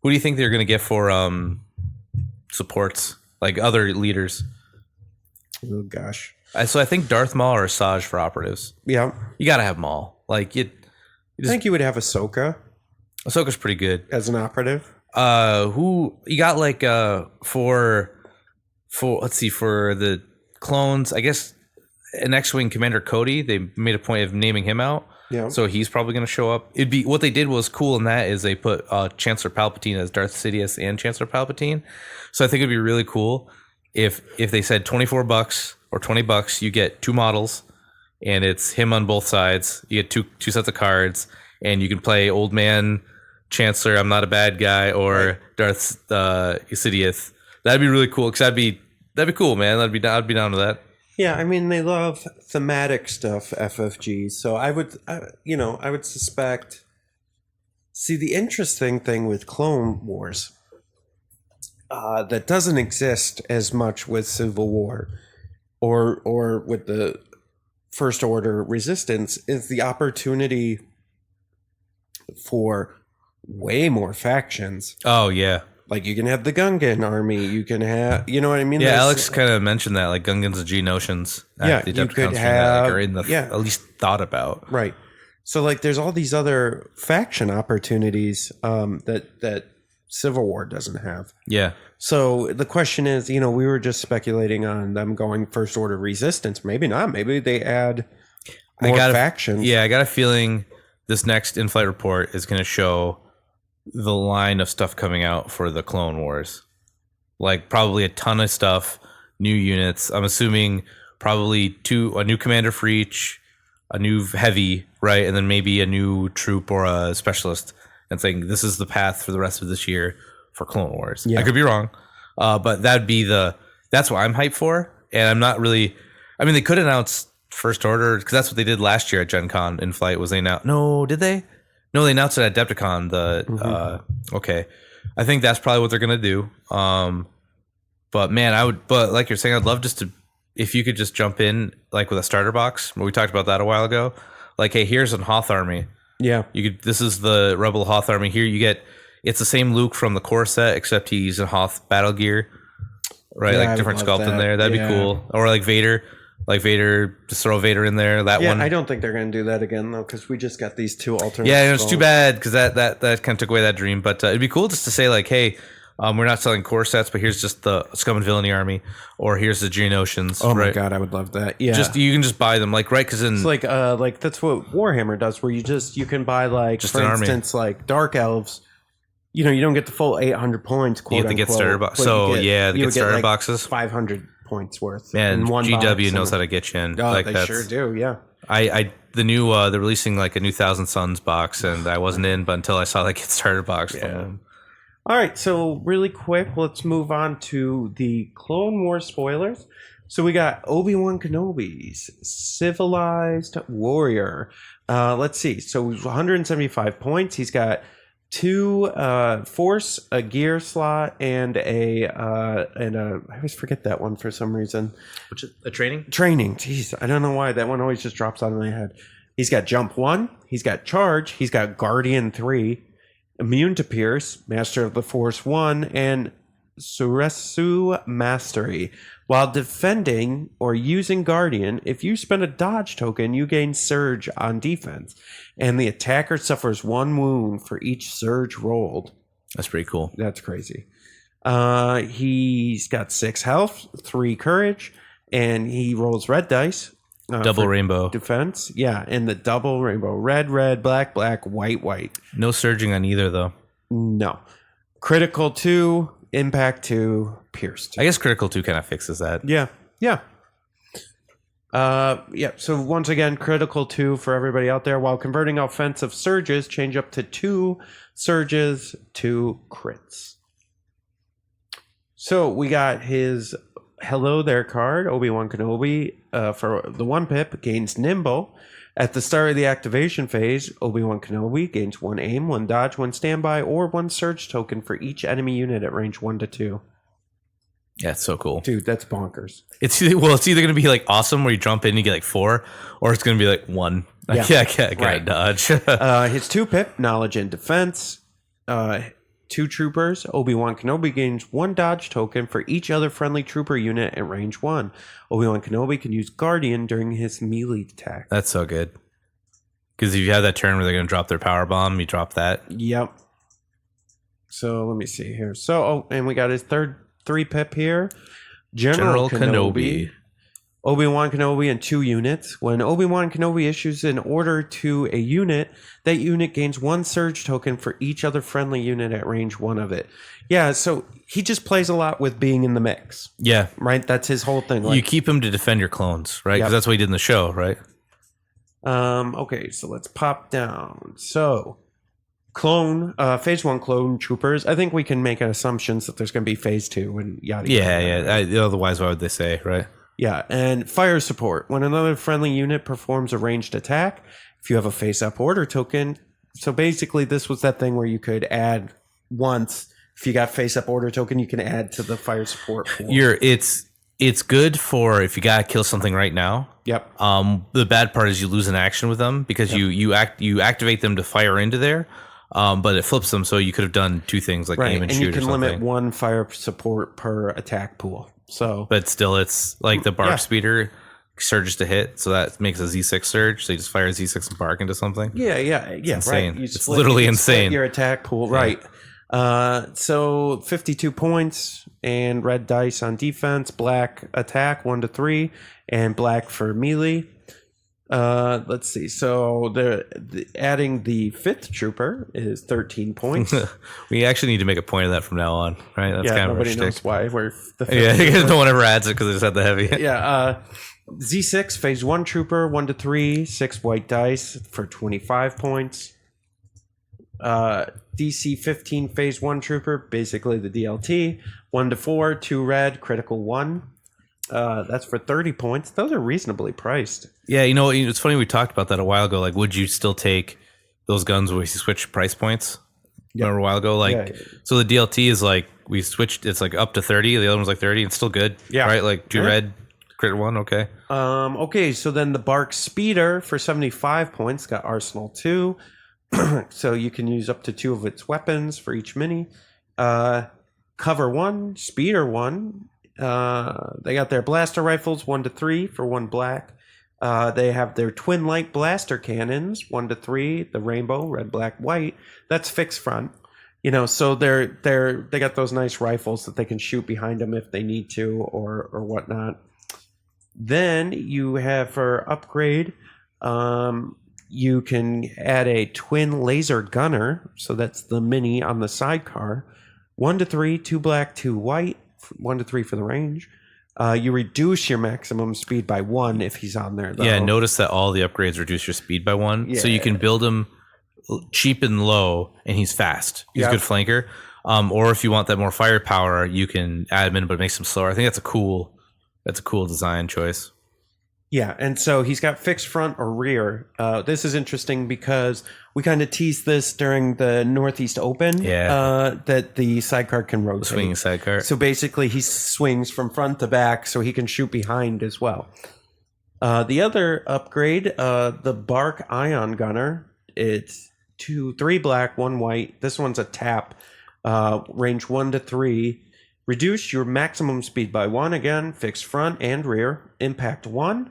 Who do you think they're going to get for supports, like other leaders? Oh gosh. So I think Darth Maul or Asajj for operatives. Yeah. You got to have Maul. Like I think you would have Ahsoka. Ahsoka's pretty good. as an operative. Who you got like for let's see, for the clones, I guess an X-Wing Commander Cody, they made a point of naming him out. Yeah. So he's probably going to show up. It'd be what they did was cool in that is they put Chancellor Palpatine as Darth Sidious and Chancellor Palpatine. So I think it'd be really cool if they said $24 or $20, you get 2 models, and it's him on both sides. You get two sets of cards, and you can play Old Man Chancellor, I'm not a bad guy, or Darth Sidious. That'd be really cool because that'd be cool, man. I'd be down with that. Yeah, I mean they love thematic stuff, FFG. So I would suspect. See, the interesting thing with Clone Wars that doesn't exist as much with Civil War or with the First Order Resistance is the opportunity for way more factions. Oh yeah. Like you can have the Gungan army, you can have, you know what I mean? Yeah, There's- Alex kind of mentioned that, like Gungans and Geonosians. Yeah, the you Adepticons could from have- that, like, are in the yeah. at least thought about. Right. So like there's all these other faction opportunities that Civil War doesn't have. Yeah. So the question is, we were just speculating on them going First Order Resistance. Maybe not. Maybe they add more factions. Yeah, I got a feeling this next in-flight report is going to show the line of stuff coming out for the Clone Wars. Like probably a ton of stuff, new units. I'm assuming probably a new commander for each, a new heavy, right? And then maybe a new troop or a specialist, and saying this is the path for the rest of this year for Clone Wars. Yeah. I could be wrong. But that's what I'm hyped for. And I'm not really, I mean, they could announce First Order because that's what they did last year at Gen Con in flight was they announced, no, did they? No, they announced it at Adepticon. Okay. I think that's probably what they're going to do. But man, but like you're saying, I'd love just to, if you could just jump in like with a starter box. We talked about that a while ago. Like, hey, here's a Hoth army. Yeah. This is the Rebel Hoth army. Here you get, it's the same Luke from the core set, except he's in Hoth battle gear, right? Yeah, like I different would love sculpt in that. there. That'd Yeah. be cool. Or like Vader, just throw Vader in there. That Yeah, one. I don't think they're going to do that again though, because we just got these 2 alternate. Yeah, it's too sculpts. bad because that kind of took away that dream. But it'd be cool just to say like, hey, we're not selling core sets, but here's just the Scum and Villainy army, or here's the Geonosians. Oh right? my god, I would love that. Yeah, You can just buy them, like right? Because it's like that's what Warhammer does, where you can buy like Just for an army. instance like Dark Elves. You don't get the full 800 points. Quote You get the get unquote, starter box. but So you yeah, the you get would starter like boxes. 500 points worth. Man, in one GW box. knows how to get you in. Oh, like they sure do. Yeah. The new they're releasing like a new Thousand Suns box, and I wasn't in, but until I saw that get starter box. Yeah. From them. All right, so really quick, let's move on to the Clone Wars spoilers. So we got Obi-Wan Kenobi's Civilized Warrior. Let's see. So 175 points. He's got 2 Force, a gear slot, and a I always forget that one for some reason. Which is a training? Training. Jeez, I don't know why that one always just drops out of my head. He's got Jump 1. He's got Charge. He's got Guardian 3. Immune to Pierce, Master of the Force 1, and Suresu Mastery. While defending or using Guardian, if you spend a dodge token, you gain Surge on defense, and the attacker suffers 1 wound for each Surge rolled. That's pretty cool. That's crazy. He's got 6 health, 3 courage, and he rolls red dice. Double for rainbow. defense. Yeah, and the double rainbow. Red, red, black, black, white, white. No surging on either though. No. Critical 2, impact 2, pierce 2. I guess critical 2 kind of fixes that. Yeah. Yeah. Yeah. So once again, critical 2 for everybody out there. While converting offensive surges, change up to 2 surges to crits. So we got his Hello There card, Obi-Wan Kenobi, for the 1 pip, gains Nimble. At the start of the activation phase, Obi-Wan Kenobi gains 1 aim, 1 dodge, 1 standby, or 1 surge token for each enemy unit at range 1 to 2. Yeah, it's so cool. Dude, that's bonkers. It's either going to be like awesome where you jump in and you get like 4, or it's going to be like 1. Yeah. I can't Right. dodge. His 2 pip, knowledge and defense. 2 troopers. Obi-Wan Kenobi gains 1 dodge token for each other friendly trooper unit at range 1. Obi-Wan Kenobi can use Guardian during his melee attack. That's so good. Because if you have that turn where they're going to drop their power bomb, you drop that. Yep. So let me see here. So, and we got his third 3-pip here. General Kenobi. Obi-Wan Kenobi and 2 units. When Obi-Wan Kenobi issues an order to a unit, that unit gains 1 surge token for each other friendly unit at range 1 of it. Yeah, so he just plays a lot with being in the mix. Yeah. Right? That's his whole thing. Like, you keep him to defend your clones, right? Because that's what he did in the show, right? Okay, so let's pop down. So, phase 1 clone troopers. I think we can make assumptions that there's going to be phase 2 and yada yada. Yeah. Otherwise, what would they say, right? Yeah, and fire support. When another friendly unit performs a ranged attack, if you have a face-up order token, so basically this was that thing where you could add once. If you got face-up order token, you can add to the fire support pool. It's good for if you gotta kill something right now. Yep. The bad part is you lose an action with them because you activate them to fire into there. But it flips them, so you could have done 2 things like aim and shoot. And you can limit 1 fire support per attack pool. So, but still, it's like the bark speeder surges to hit, so that makes a Z6 surge. So you just fire Z6 and bark into something. Yeah. It's insane. Right. It's literally insane. Your attack pool, right? So 52 points and red dice on defense, black attack 1 to 3, and black for melee. Let's see. So adding the 5th trooper is 13 points. We actually need to make a point of that from now on, right? That's kind of nobody our knows shtick. why. We're the 5th because no one ever adds it because they just had the heavy. Z6 phase 1 trooper 1 to 3, 6 white dice for 25 points. DC 15 phase 1 trooper, basically the DLT, 1 to 4, 2 red, critical 1. That's for 30 points. Those are reasonably priced. Yeah, it's funny we talked about that a while ago. Like, would you still take those guns where you switch price points? Remember a while ago? Like, so the DLT is like we switched. It's like up to 30. The other one's like 30. It's still good. Yeah, right. Like 2 red, crit 1. Okay. Okay. So then the Bark Speeder for 75 points got Arsenal 2. So you can use up to 2 of its weapons for each mini. Cover 1, Speeder 1. They got their blaster rifles 1 to 3 for 1 black. They have their twin light blaster cannons 1 to 3. The rainbow, red, black, white. That's fixed front. So they got those nice rifles that they can shoot behind them if they need to or whatnot. Then you have for upgrade. You can add a twin laser gunner. So that's the mini on the sidecar. 1 to 3, 2 black, 2 white. 1 to 3 for the range. You reduce your maximum speed by 1 if he's on there, though. Yeah, notice that all the upgrades reduce your speed by 1. Yeah. So you can build him cheap and low, and he's fast. He's a good flanker. Or if you want that more firepower, you can add him in, but it makes him slower. I think that's a cool design choice. Yeah, and so he's got fixed front or rear. This is interesting because we kind of teased this during the Northeast Open. That the sidecar can rotate. Swinging sidecar. So basically, he swings from front to back, so he can shoot behind as well. The other upgrade, the Bark Ion Gunner. It's 3 black, 1 white. This one's a tap. Range 1 to 3. Reduce your maximum speed by 1 again. Fixed front and rear. Impact 1.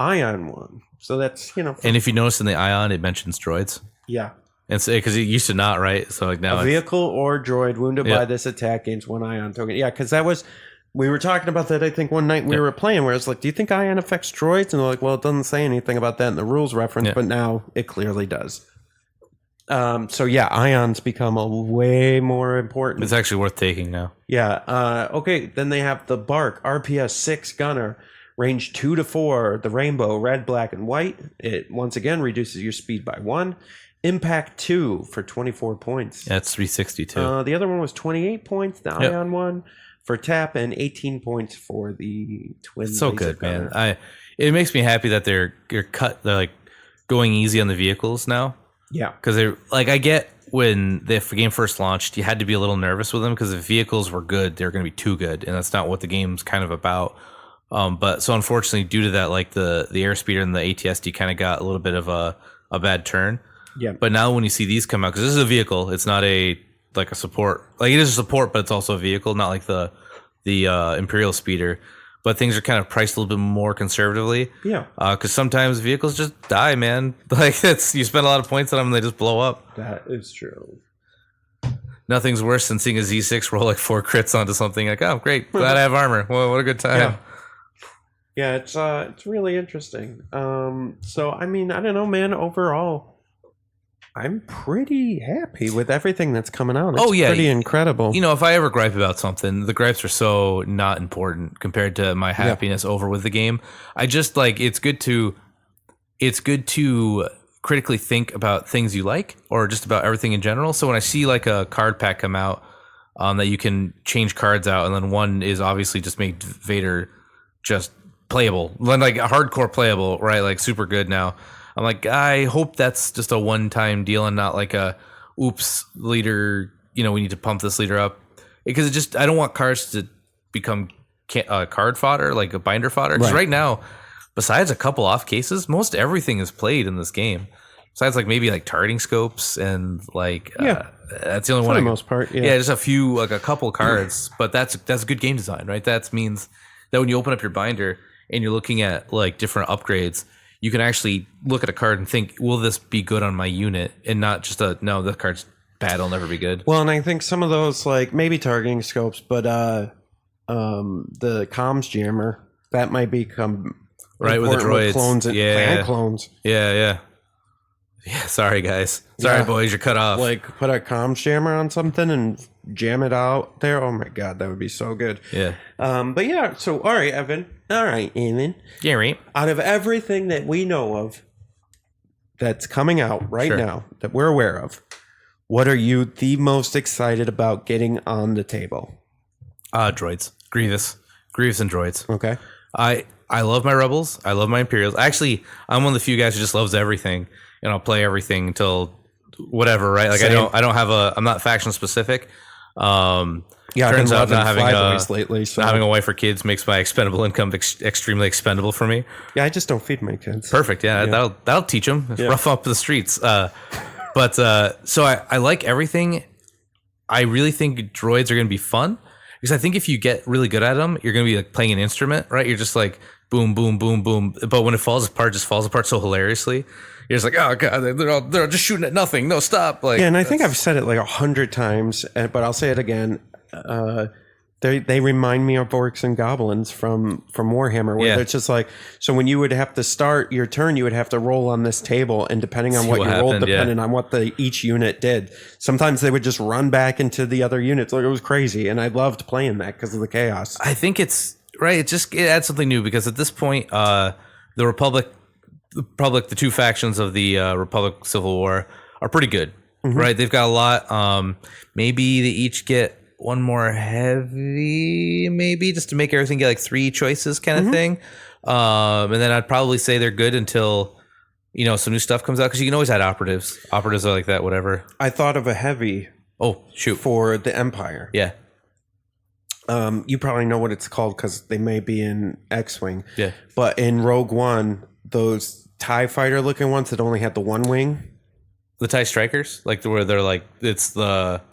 Ion 1. So that's, and if you notice in the Ion, it mentions droids. Yeah. And so, because it used to not, right? So like now a vehicle or droid wounded by this attack gains 1 Ion token. Yeah, because we were talking about that, I think, one night we were playing where it's like, do you think Ion affects droids? And they're like, well, it doesn't say anything about that in the rules reference, but now it clearly does. So yeah, Ions become a way more important. It's actually worth taking now. Yeah. Okay. Then they have the Bark RPS 6 Gunner, range 2 to 4. The rainbow, red, black, and white. It once again reduces your speed by 1. Impact 2 for 24 points. That's 362. The other one was 28 points. The Ion one for tap and 18 points for the twin. It's so good, gunner. Man. It makes me happy that they're like going easy on the vehicles now. Yeah, because they're like, I get when the game first launched, you had to be a little nervous with them because if vehicles were good, they're going to be too good, and that's not what the game's kind of about. But so unfortunately, due to that, like the airspeeder and the ATSD kind of got a little bit of a bad turn. Yeah. But now when you see these come out, because this is a vehicle, it's not a support. Like it is a support, but it's also a vehicle, not like the Imperial speeder. but things are kind of priced a little bit more conservatively. Yeah. Because sometimes vehicles just die, man. Like you spend a lot of points on them and they just blow up. That is true. Nothing's worse than seeing a Z6 roll like 4 crits onto something. Like, oh, great, glad I have armor. Well, what a good time. Yeah, it's really interesting. So I mean, I don't know, man. Overall, I'm pretty happy with everything that's coming out. It's pretty incredible. You know, if I ever gripe about something, the gripes are so not important compared to my happiness over with the game. I just like it's good to critically think about things you like or just about everything in general. So when I see like a card pack come out that you can change cards out, and then one is obviously just make Vader just playable, like hardcore playable, right? Like super good now. I'm like, I hope that's just a one-time deal and not like a oops leader, we need to pump this leader up, because I don't want cards to become card fodder, like a binder fodder. Because right now, besides a couple off cases, most everything is played in this game. Besides like maybe like targeting scopes and like that's the only one. For the most part, just a few, like a couple cards, but that's good game design, right? That means that when you open up your binder and you're looking at like different upgrades, you can actually look at a card and think, will this be good on my unit? And not just no, this card's bad, it'll never be good. Well, and I think some of those, like maybe targeting scopes, but the comms jammer, that might become right with the droids. Clones and clan clones. Yeah, sorry guys. Sorry boys, you're cut off. Like put a comms jammer on something and jam it out there. Oh my god, that would be so good. Yeah. But yeah, so all right, Evan. Yeah, right. Out of everything that we know of that's coming out right now that we're aware of, what are you the most excited about getting on the table? Droids. Grievous and droids. Okay. I love my rebels. I love my Imperials. Actually, I'm one of the few guys who just loves everything, and I'll play everything until whatever, right? Like Same. I'm not faction specific. Turns out not having having a wife or kids makes my expendable income extremely expendable for me. Yeah, I just don't feed my kids. Perfect. Yeah. That'll teach them. Rough up the streets. So I like everything. I really think droids are going to be fun, because I think if you get really good at them, you're going to be like playing an instrument, right? You're just like boom, boom, boom, boom. But when it falls apart, it just falls apart so hilariously. You're just like, oh god, they're just shooting at nothing. No, stop. Like, yeah, and I think I've said it like 100 times, but I'll say it again. They remind me of orcs and goblins from Warhammer, where it's just like, so when you would have to start your turn, you would have to roll on this table, and depending on what you rolled, depending on what each unit did, sometimes they would just run back into the other units. Like, it was crazy, and I loved playing that because of the chaos. I think it's right. It adds something new, because at this point, the Republic, the two factions of the Republic Civil War are pretty good, right? They've got a lot. Maybe they each get one more heavy, maybe, just to make everything get like 3 choices kind of thing. And then I'd probably say they're good until, some new stuff comes out, because you can always add operatives. Operatives are like that, whatever. I thought of a heavy. Oh, shoot. For the Empire. Yeah. You probably know what it's called, because they may be in X-Wing. Yeah. But in Rogue One, those TIE fighter looking ones that only had the one wing. The TIE Strikers, like where they're like, they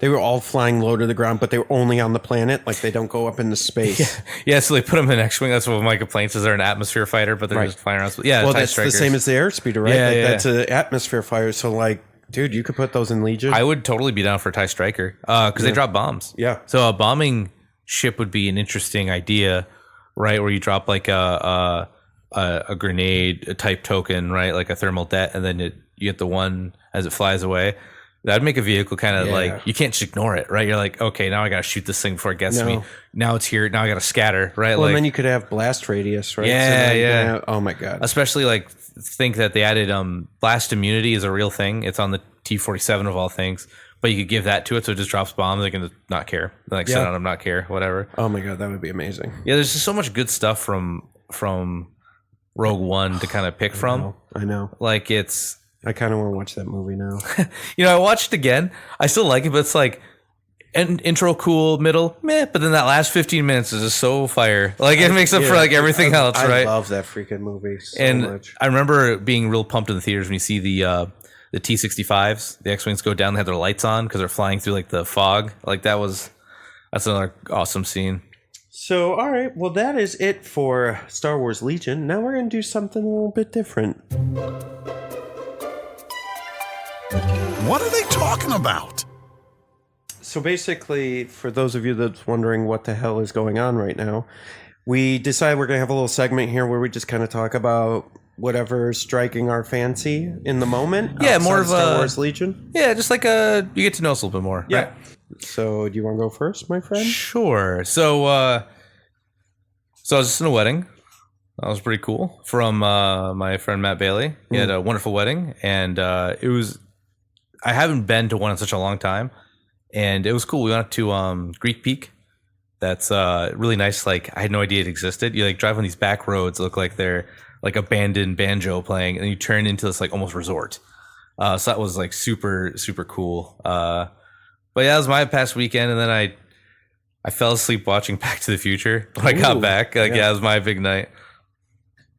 were all flying low to the ground, but they were only on the planet. Like, they don't go up into space. Yeah, so they put them in X-Wing. That's what my complaints is. They're an atmosphere fighter, but they're just flying around. Yeah, well, TIE that's Strikers. The same as the airspeeder, right? That's an atmosphere fighter. So, like, dude, you could put those in Legion. I would totally be down for a TIE Striker, because they drop bombs. Yeah. So a bombing ship would be an interesting idea, right? Where you drop like a grenade type token, right? Like a thermal det, and then you get the one as it flies away. That'd make a vehicle kind of like, you can't just ignore it, right? You're like, okay, now I got to shoot this thing before it gets me. Now it's here. Now I got to scatter, right? Well, like, and then you could have blast radius, right? Yeah. Oh my god. Especially like, think that they added blast immunity is a real thing. It's on the T-47 of all things. But you could give that to it, so it just drops bombs. They can just not care. Like, sit on them, not care, whatever. Oh my god, that would be amazing. Yeah, there's just so much good stuff from Rogue One to kind of pick from. I know. Like, it's... I kind of want to watch that movie now. I watched it again. I still like it, but it's like intro cool, middle meh. But then that last 15 minutes is just so fire. Like, it makes up for like everything else, right? I love that freaking movie so much. I remember being real pumped in the theaters when you see the T-65s, the X-Wings go down, they have their lights on because they're flying through like the fog. Like, that's another awesome scene. So, all right, well, that is it for Star Wars Legion. Now we're going to do something a little bit different. What are they talking about? So basically, for those of you that's wondering what the hell is going on right now, we decided we're going to have a little segment here where we just kind of talk about whatever's striking our fancy in the moment. Yeah, more of Star Wars Legion. Yeah, just like you get to know us a little bit more. Yeah. Right? So, do you want to go first, my friend? Sure. So I was just in a wedding. That was pretty cool. From my friend Matt Bailey. He had a wonderful wedding, and it was. I haven't been to one in such a long time, and it was cool. We went up to Greek Peak. That's really nice. Like, I had no idea it existed. You like drive on these back roads, look like they're like abandoned banjo playing, and you turn into this like almost resort. So that was like super super cool. But yeah, that was my past weekend, and then I fell asleep watching Back to the Future when I got back. Like, yeah, it was my big night.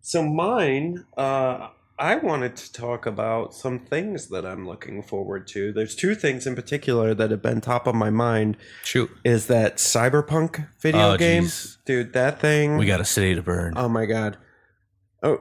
So mine, I wanted to talk about some things that I'm looking forward to. There's two things in particular that have been top of my mind. Shoot. Is that Cyberpunk video game? Geez. Dude, that thing. We got a city to burn. Oh my God. Oh,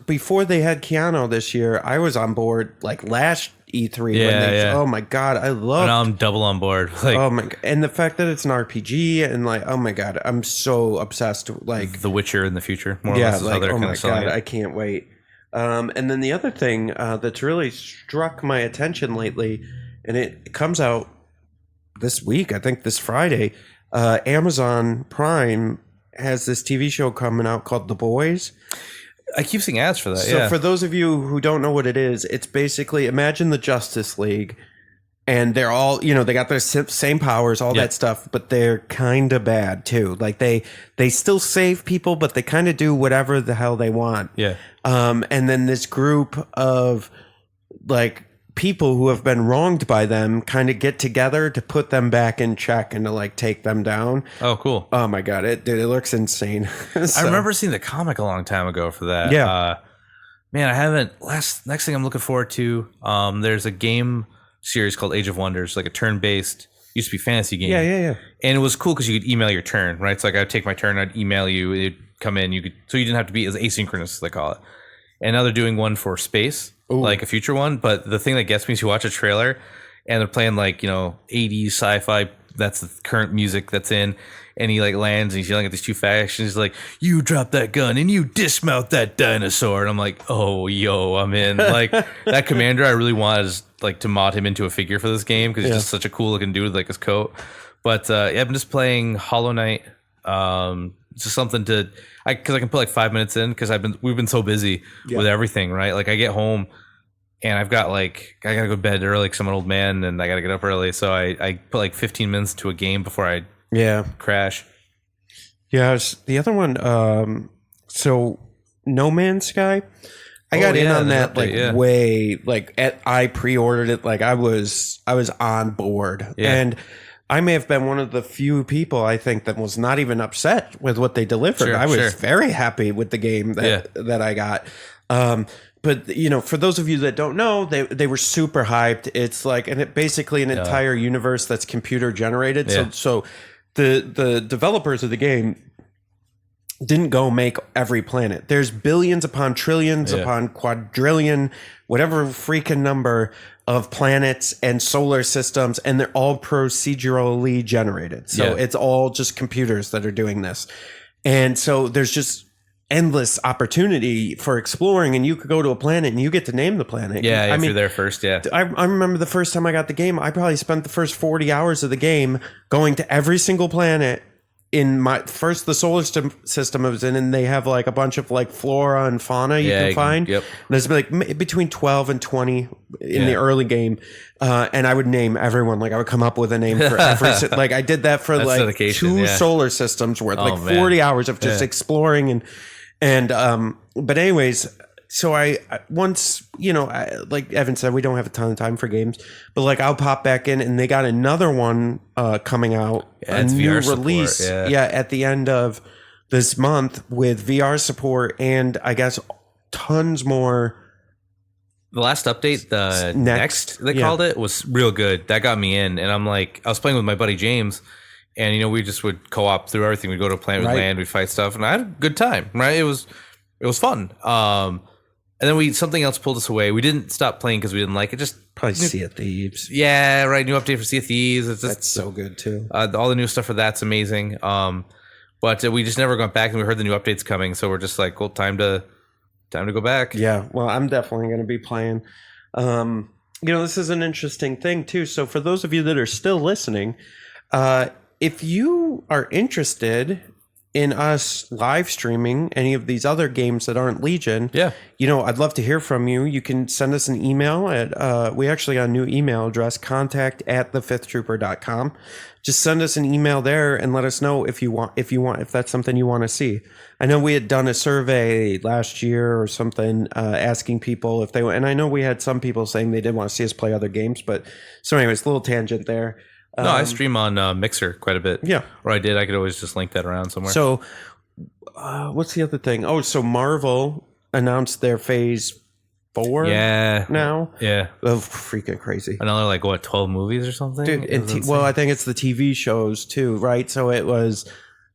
before they had Keanu this year, I was on board like last E3. Oh my God, I love. Now I'm double on board. Like, oh my God. And the fact that it's an RPG and like, oh my God, I'm so obsessed. Like The Witcher in the future, more or less is how they're oh kind my of selling God, it. I can't wait. And then the other thing that's really struck my attention lately, and it comes out this week, I think this Friday, Amazon Prime has this TV show coming out called The Boys. I keep seeing ads for that. So for those of you who don't know what it is, it's basically, imagine the Justice League, and they're all, they got their same powers, all that stuff, but they're kind of bad too. Like they still save people, but they kind of do whatever the hell they want. Yeah. And then this group of like people who have been wronged by them kind of get together to put them back in check and to like take them down. Oh, cool. Oh my God. It looks insane. I remember seeing the comic a long time ago for that. Yeah. Man, I haven't. Next thing I'm looking forward to, there's a game series called Age of Wonders, like a turn-based, used to be fantasy game. Yeah. And it was cool because you could email your turn, right? So like I'd take my turn, I'd email you, it'd come in, so you didn't have to be as asynchronous, they call it. And now they're doing one for space, like a future one. But the thing that gets me is you watch a trailer and they're playing like, 80s sci-fi, that's the current music that's in. And he like lands and he's yelling at these two factions. He's like, you drop that gun and you dismount that dinosaur. And I'm like, oh, yo, I'm in. Like that commander, I really want is like to mod him into a figure for this game because he's just such a cool looking dude with like his coat. But I've been just playing Hollow Knight. It's just something to, because I can put like 5 minutes in because we've been so busy with everything, right? Like I get home and I gotta go to bed early because I'm an old man and I gotta get up early. So I put like 15 minutes to a game before I crash. Yeah, the other one, so No Man's Sky, I got in on that way, I pre-ordered it, like I was on board. And I may have been one of the few people, I think, that was not even upset with what they delivered. I was very happy with the game that I got. But for those of you that don't know, they were super hyped. It's like, and it basically an entire universe that's computer generated. So the developers of the game didn't go make every planet. There's billions upon trillions upon quadrillion, whatever freaking number of planets and solar systems, and they're all procedurally generated. So it's all just computers that are doing this. And so there's just endless opportunity for exploring, and you could go to a planet and you get to name the planet. I mean, you're there first. I remember the first time I got the game, I probably spent the first 40 hours of the game going to every single planet in the solar system I was in, and they have like a bunch of like flora and fauna you can find. Yep. There's like between 12 and 20 in the early game. And I would name everyone. Like I would come up with a name for every, like I did that for like dedication, 2 solar systems worth, like 40 hours of just exploring and but anyways, so I once, like Evan said, we don't have a ton of time for games, but like I'll pop back in and they got another one coming out, a new VR release support, at the end of this month with VR support and I guess tons more. The last update, the next they called it, was real good. That got me in, and I'm like, I was playing with my buddy James, and we just would co-op through everything. We'd go to a planet, we'd land, we'd fight stuff, and I had a good time. Right, it was fun. And then something else pulled us away. We didn't stop playing because we didn't like it. Just probably Sea of Thieves. Yeah, right. New update for Sea of Thieves. It's just, that's so good too. All the new stuff for that's amazing. But we just never got back, and we heard the new updates coming, so we're just like, well, time to go back. Yeah. Well, I'm definitely going to be playing. This is an interesting thing too. So for those of you that are still listening, if you are interested in us live streaming any of these other games that aren't Legion, I'd love to hear from you. You can send us an email at, we actually got a new email address, contact@thefifthtrooper.com. Just send us an email there and let us know if that's something you want to see. I know we had done a survey last year or something, asking people if they, and I know we had some people saying they did want to see us play other games, but so anyways, a little tangent there. No, I stream on Mixer quite a bit. Yeah. Or I did. I could always just link that around somewhere. So what's the other thing? Oh, so Marvel announced their phase 4 now. Yeah. Oh, freaking crazy. Another 12 movies or something? Dude, I think it's the TV shows too, right? So it was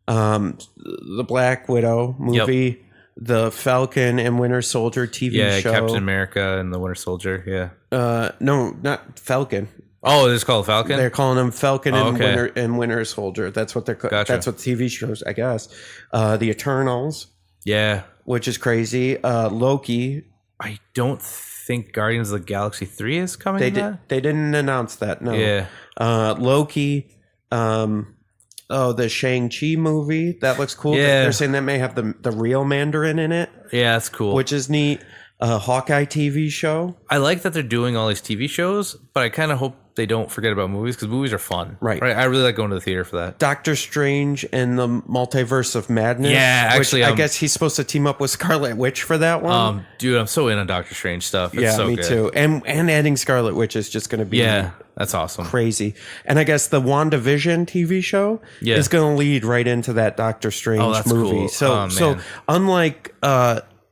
the Black Widow movie, the Falcon and Winter Soldier TV show. Yeah, Captain America and the Winter Soldier, no, not Falcon. Oh, it's called Falcon? They're calling them Falcon and Winter Soldier. That's what they're gotcha. That's what the TV shows, I guess. The Eternals. Yeah. Which is crazy. Loki. I don't think Guardians of the Galaxy 3 is coming. They didn't announce that, no. Yeah. Loki. The Shang-Chi movie. That looks cool. Yeah. They're saying that may have the real Mandarin in it. Yeah, that's cool. Which is neat. Hawkeye TV show. I like that they're doing all these TV shows, but I kind of hope they don't forget about movies because movies are fun. Right. I really like going to the theater for that. Doctor Strange and the Multiverse of Madness. Yeah, actually, I guess he's supposed to team up with Scarlet Witch for that one. Dude, I'm so into Doctor Strange stuff. It's so me good. too. And adding Scarlet Witch is just going to be that's awesome. Crazy. And I guess the WandaVision TV show is going to lead right into that Doctor Strange movie. Cool. So unlike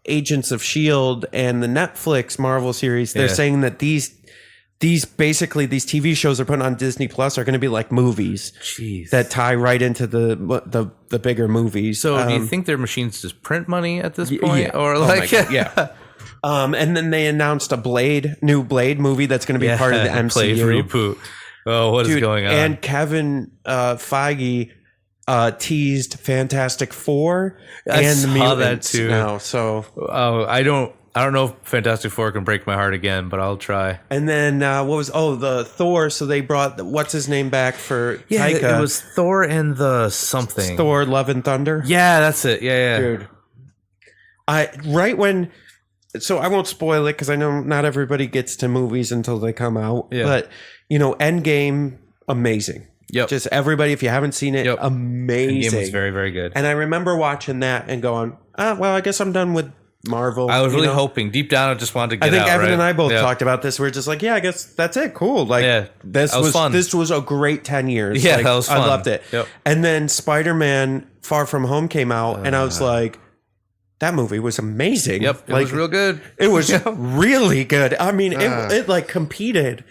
Agents of S.H.I.E.L.D. and the Netflix Marvel series, they're saying that these TV shows are put on Disney Plus are going to be like movies. Jeez. That tie right into the bigger movies. So do you think their machines just print money at this point? Or and then they announced a new Blade movie that's going to be part of the MCU. Blade reboot. Oh, what is going on? And Kevin Feige teased Fantastic Four and the mutants too. Now. So I don't know if Fantastic Four can break my heart again, but I'll try. And then the Thor? So they brought what's his name back for Taika. It was Thor and the something. Thor: Love and Thunder. Yeah, that's it. Yeah. Dude. So I won't spoil it because I know not everybody gets to movies until they come out. Yeah. But Endgame, amazing. Yep. Just everybody, if you haven't seen it, amazing. Endgame was very, very good. And I remember watching that and going, I guess I'm done with Marvel. I was really hoping deep down. I just wanted to get out. I think Evan and I both Yep. talked about this. We're just like, I guess that's it. Cool. Like this was fun. This was a great 10 years. Yeah, that was fun. I loved it. Yep. And then Spider-Man Far From Home came out and I was like, that movie was amazing. Yep. It was real good. It was really good. I mean, it competed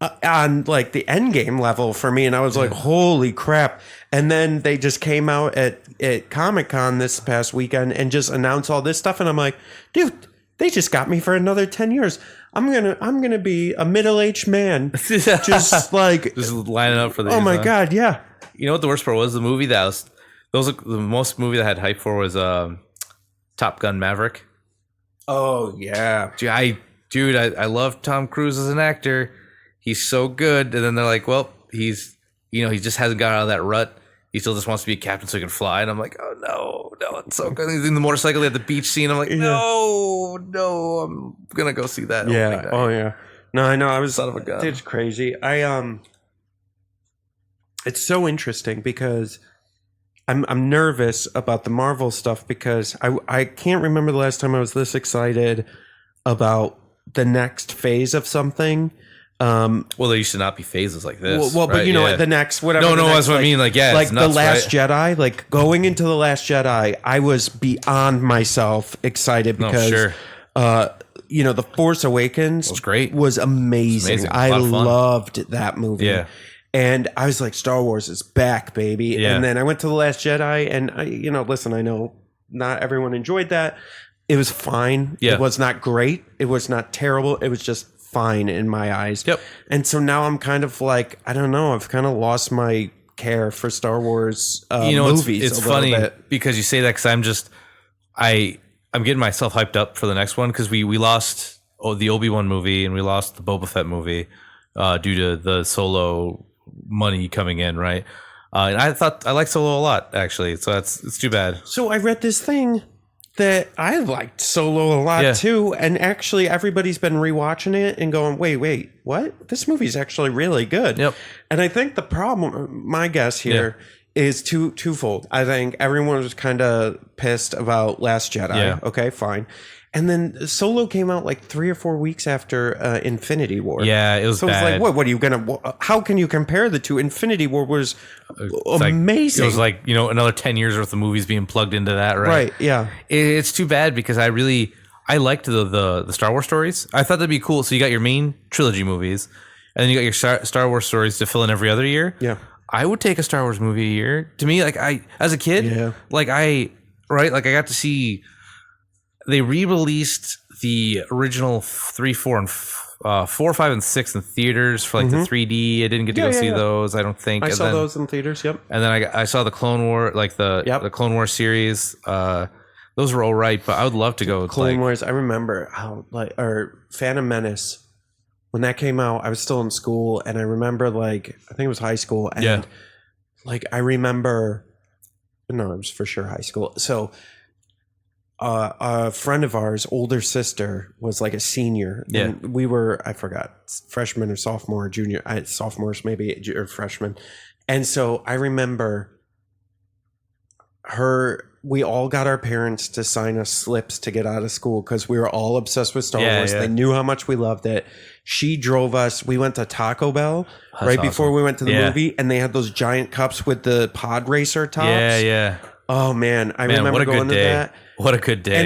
on like the Endgame level for me. And I was like, holy crap. And then they just came out at Comic-Con this past weekend and just announced all this stuff. And I'm like, dude, they just got me for another 10 years. I'm gonna be a middle-aged man. just lining up for these. Oh my God. Yeah. You know what the worst part was? The movie the most movie that I had hype for was Top Gun Maverick. Oh yeah. Dude, I love Tom Cruise as an actor. He's so good. And then they're like, well, he just hasn't got out of that rut. He still just wants to be a captain so he can fly. And I'm like, oh no, it's so good. He's in the motorcycle at the beach scene. I'm like, no, I'm gonna go see that. Yeah. Oh yeah. No, I know. I was son of a gun. It's crazy. It's so interesting because I'm nervous about the Marvel stuff because I can't remember the last time I was this excited about the next phase of something. Well, there used to not be phases like this. Well, but the next whatever. No, that's what I mean. Like, like it's nuts, the Last right? Jedi. Like going into the Last Jedi, I was beyond myself excited because, the Force Awakens was great. Was amazing. I loved that movie. Yeah. And I was like, Star Wars is back, baby. Yeah. And then I went to The Last Jedi, and listen, I know not everyone enjoyed that. It was fine. Yeah. It was not great. It was not terrible. It was just fine in my eyes. Yep. And so now I'm kind of like, I don't know, I've kind of lost my care for Star Wars movies. It's a little funny bit. because you say that because I'm getting myself hyped up for the next one because we lost the Obi-Wan movie and we lost the Boba Fett movie due to the Solo money coming in, right? And I like Solo a lot, actually, so it's too bad. So I read this thing that I liked Solo a lot too, and actually everybody's been rewatching it and going, wait, what? This movie's actually really good. Yep. And I think the problem, my guess here, is twofold. I think everyone was kind of pissed about Last Jedi. Yeah. Okay, fine. And then Solo came out like 3 or 4 weeks after Infinity War. Yeah, it was so bad. it's like, what are you gonna? How can you compare the two? Infinity War was amazing. It was like another 10 years worth of movies being plugged into that, right? Right. Yeah. It's too bad because I liked the Star Wars stories. I thought that'd be cool. So you got your main trilogy movies, and then you got your Star Wars stories to fill in every other year. Yeah. I would take a Star Wars movie a year. To me, like as a kid, I got to see. They re-released the original 3, 4, and 4, 5, and 6 in theaters for like the 3D. I didn't get to go see those. I don't think I saw those in theaters. Yep. And then I saw the Clone War, like the Clone War series. Those were all right, but I would love to go. Clone Wars. I remember how or Phantom Menace when that came out. I was still in school, and I remember I think it was high school, and I remember. No, it was for sure high school. So. A friend of ours, older sister, was like a senior. Yeah. And we were, I forgot, freshman or sophomore, junior, sophomores maybe, or freshman. And so I remember we all got our parents to sign us slips to get out of school because we were all obsessed with Star Wars. Yeah. They knew how much we loved it. She drove us. We went to Taco Bell before we went to the movie, and they had those giant cups with the pod racer tops. Yeah. Oh man, I remember going to that. What a good day.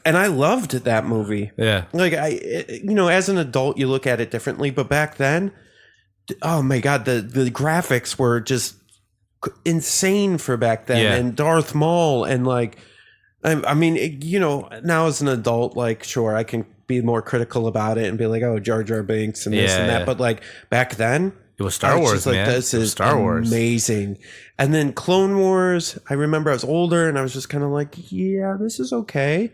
And I loved that movie. Yeah. Like as an adult you look at it differently, but back then, oh my God, the graphics were just insane for back then. Yeah. And Darth Maul and I mean, now as an adult, sure, I can be more critical about it and be like, oh, Jar Jar Binks and this and that. But back then, it was Star Wars, man. This is Star Wars. Amazing. And then Clone Wars, I remember I was older and I was just kind of like, yeah, this is okay.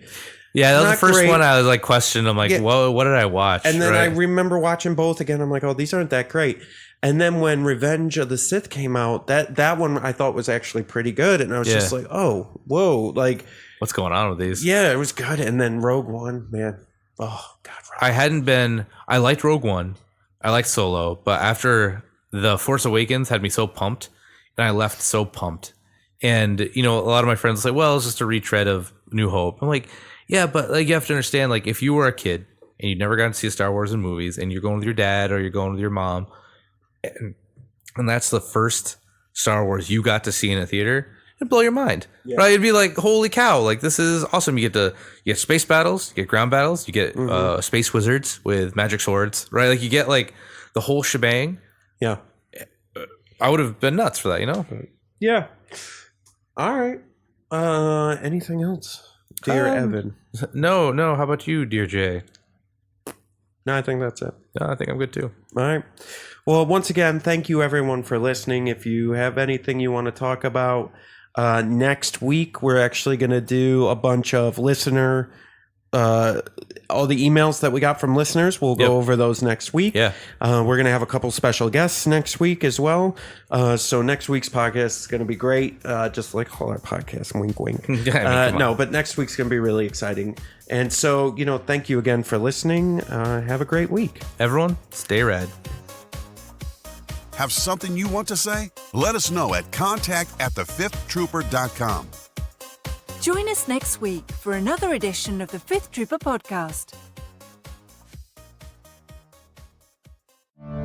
Yeah, that was the first one I was questioned. I'm like, whoa, what did I watch? And then I remember watching both again. I'm like, oh, these aren't that great. And then when Revenge of the Sith came out, that one I thought was actually pretty good. And I was just like, oh, whoa. What's going on with these? Yeah, it was good. And then Rogue One, man. Oh, God. I liked Rogue One. I liked Solo. But after The Force Awakens had me so pumped, and I left so pumped. And, a lot of my friends say, well, it's just a retread of New Hope. I'm like, yeah, but you have to understand, if you were a kid and you never got to see Star Wars in movies and you're going with your dad or you're going with your mom, and that's the first Star Wars you got to see in a theater, it'd blow your mind, right? It'd be like, holy cow, this is awesome. You get space battles, you get ground battles, you get space wizards with magic swords, right? You get the whole shebang. Yeah. I would have been nuts for that, Yeah. All right. Anything else, dear Evan? No. How about you, dear Jay? No, I think that's it. No, I think I'm good too. All right. Well, once again, thank you everyone for listening. If you have anything you want to talk about, next week we're actually going to do a bunch of listener. All the emails that we got from listeners, we'll go over those next week. Yeah. We're going to have a couple special guests next week as well. So next week's podcast is going to be great. Just like all our podcasts, wink, wink. No, but next week's going to be really exciting. And so, thank you again for listening. Have a great week. Everyone, stay rad. Have something you want to say? Let us know at contact@thefifthtrooper.com. Join us next week for another edition of the Fifth Trooper Podcast.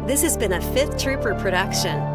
This has been a Fifth Trooper production.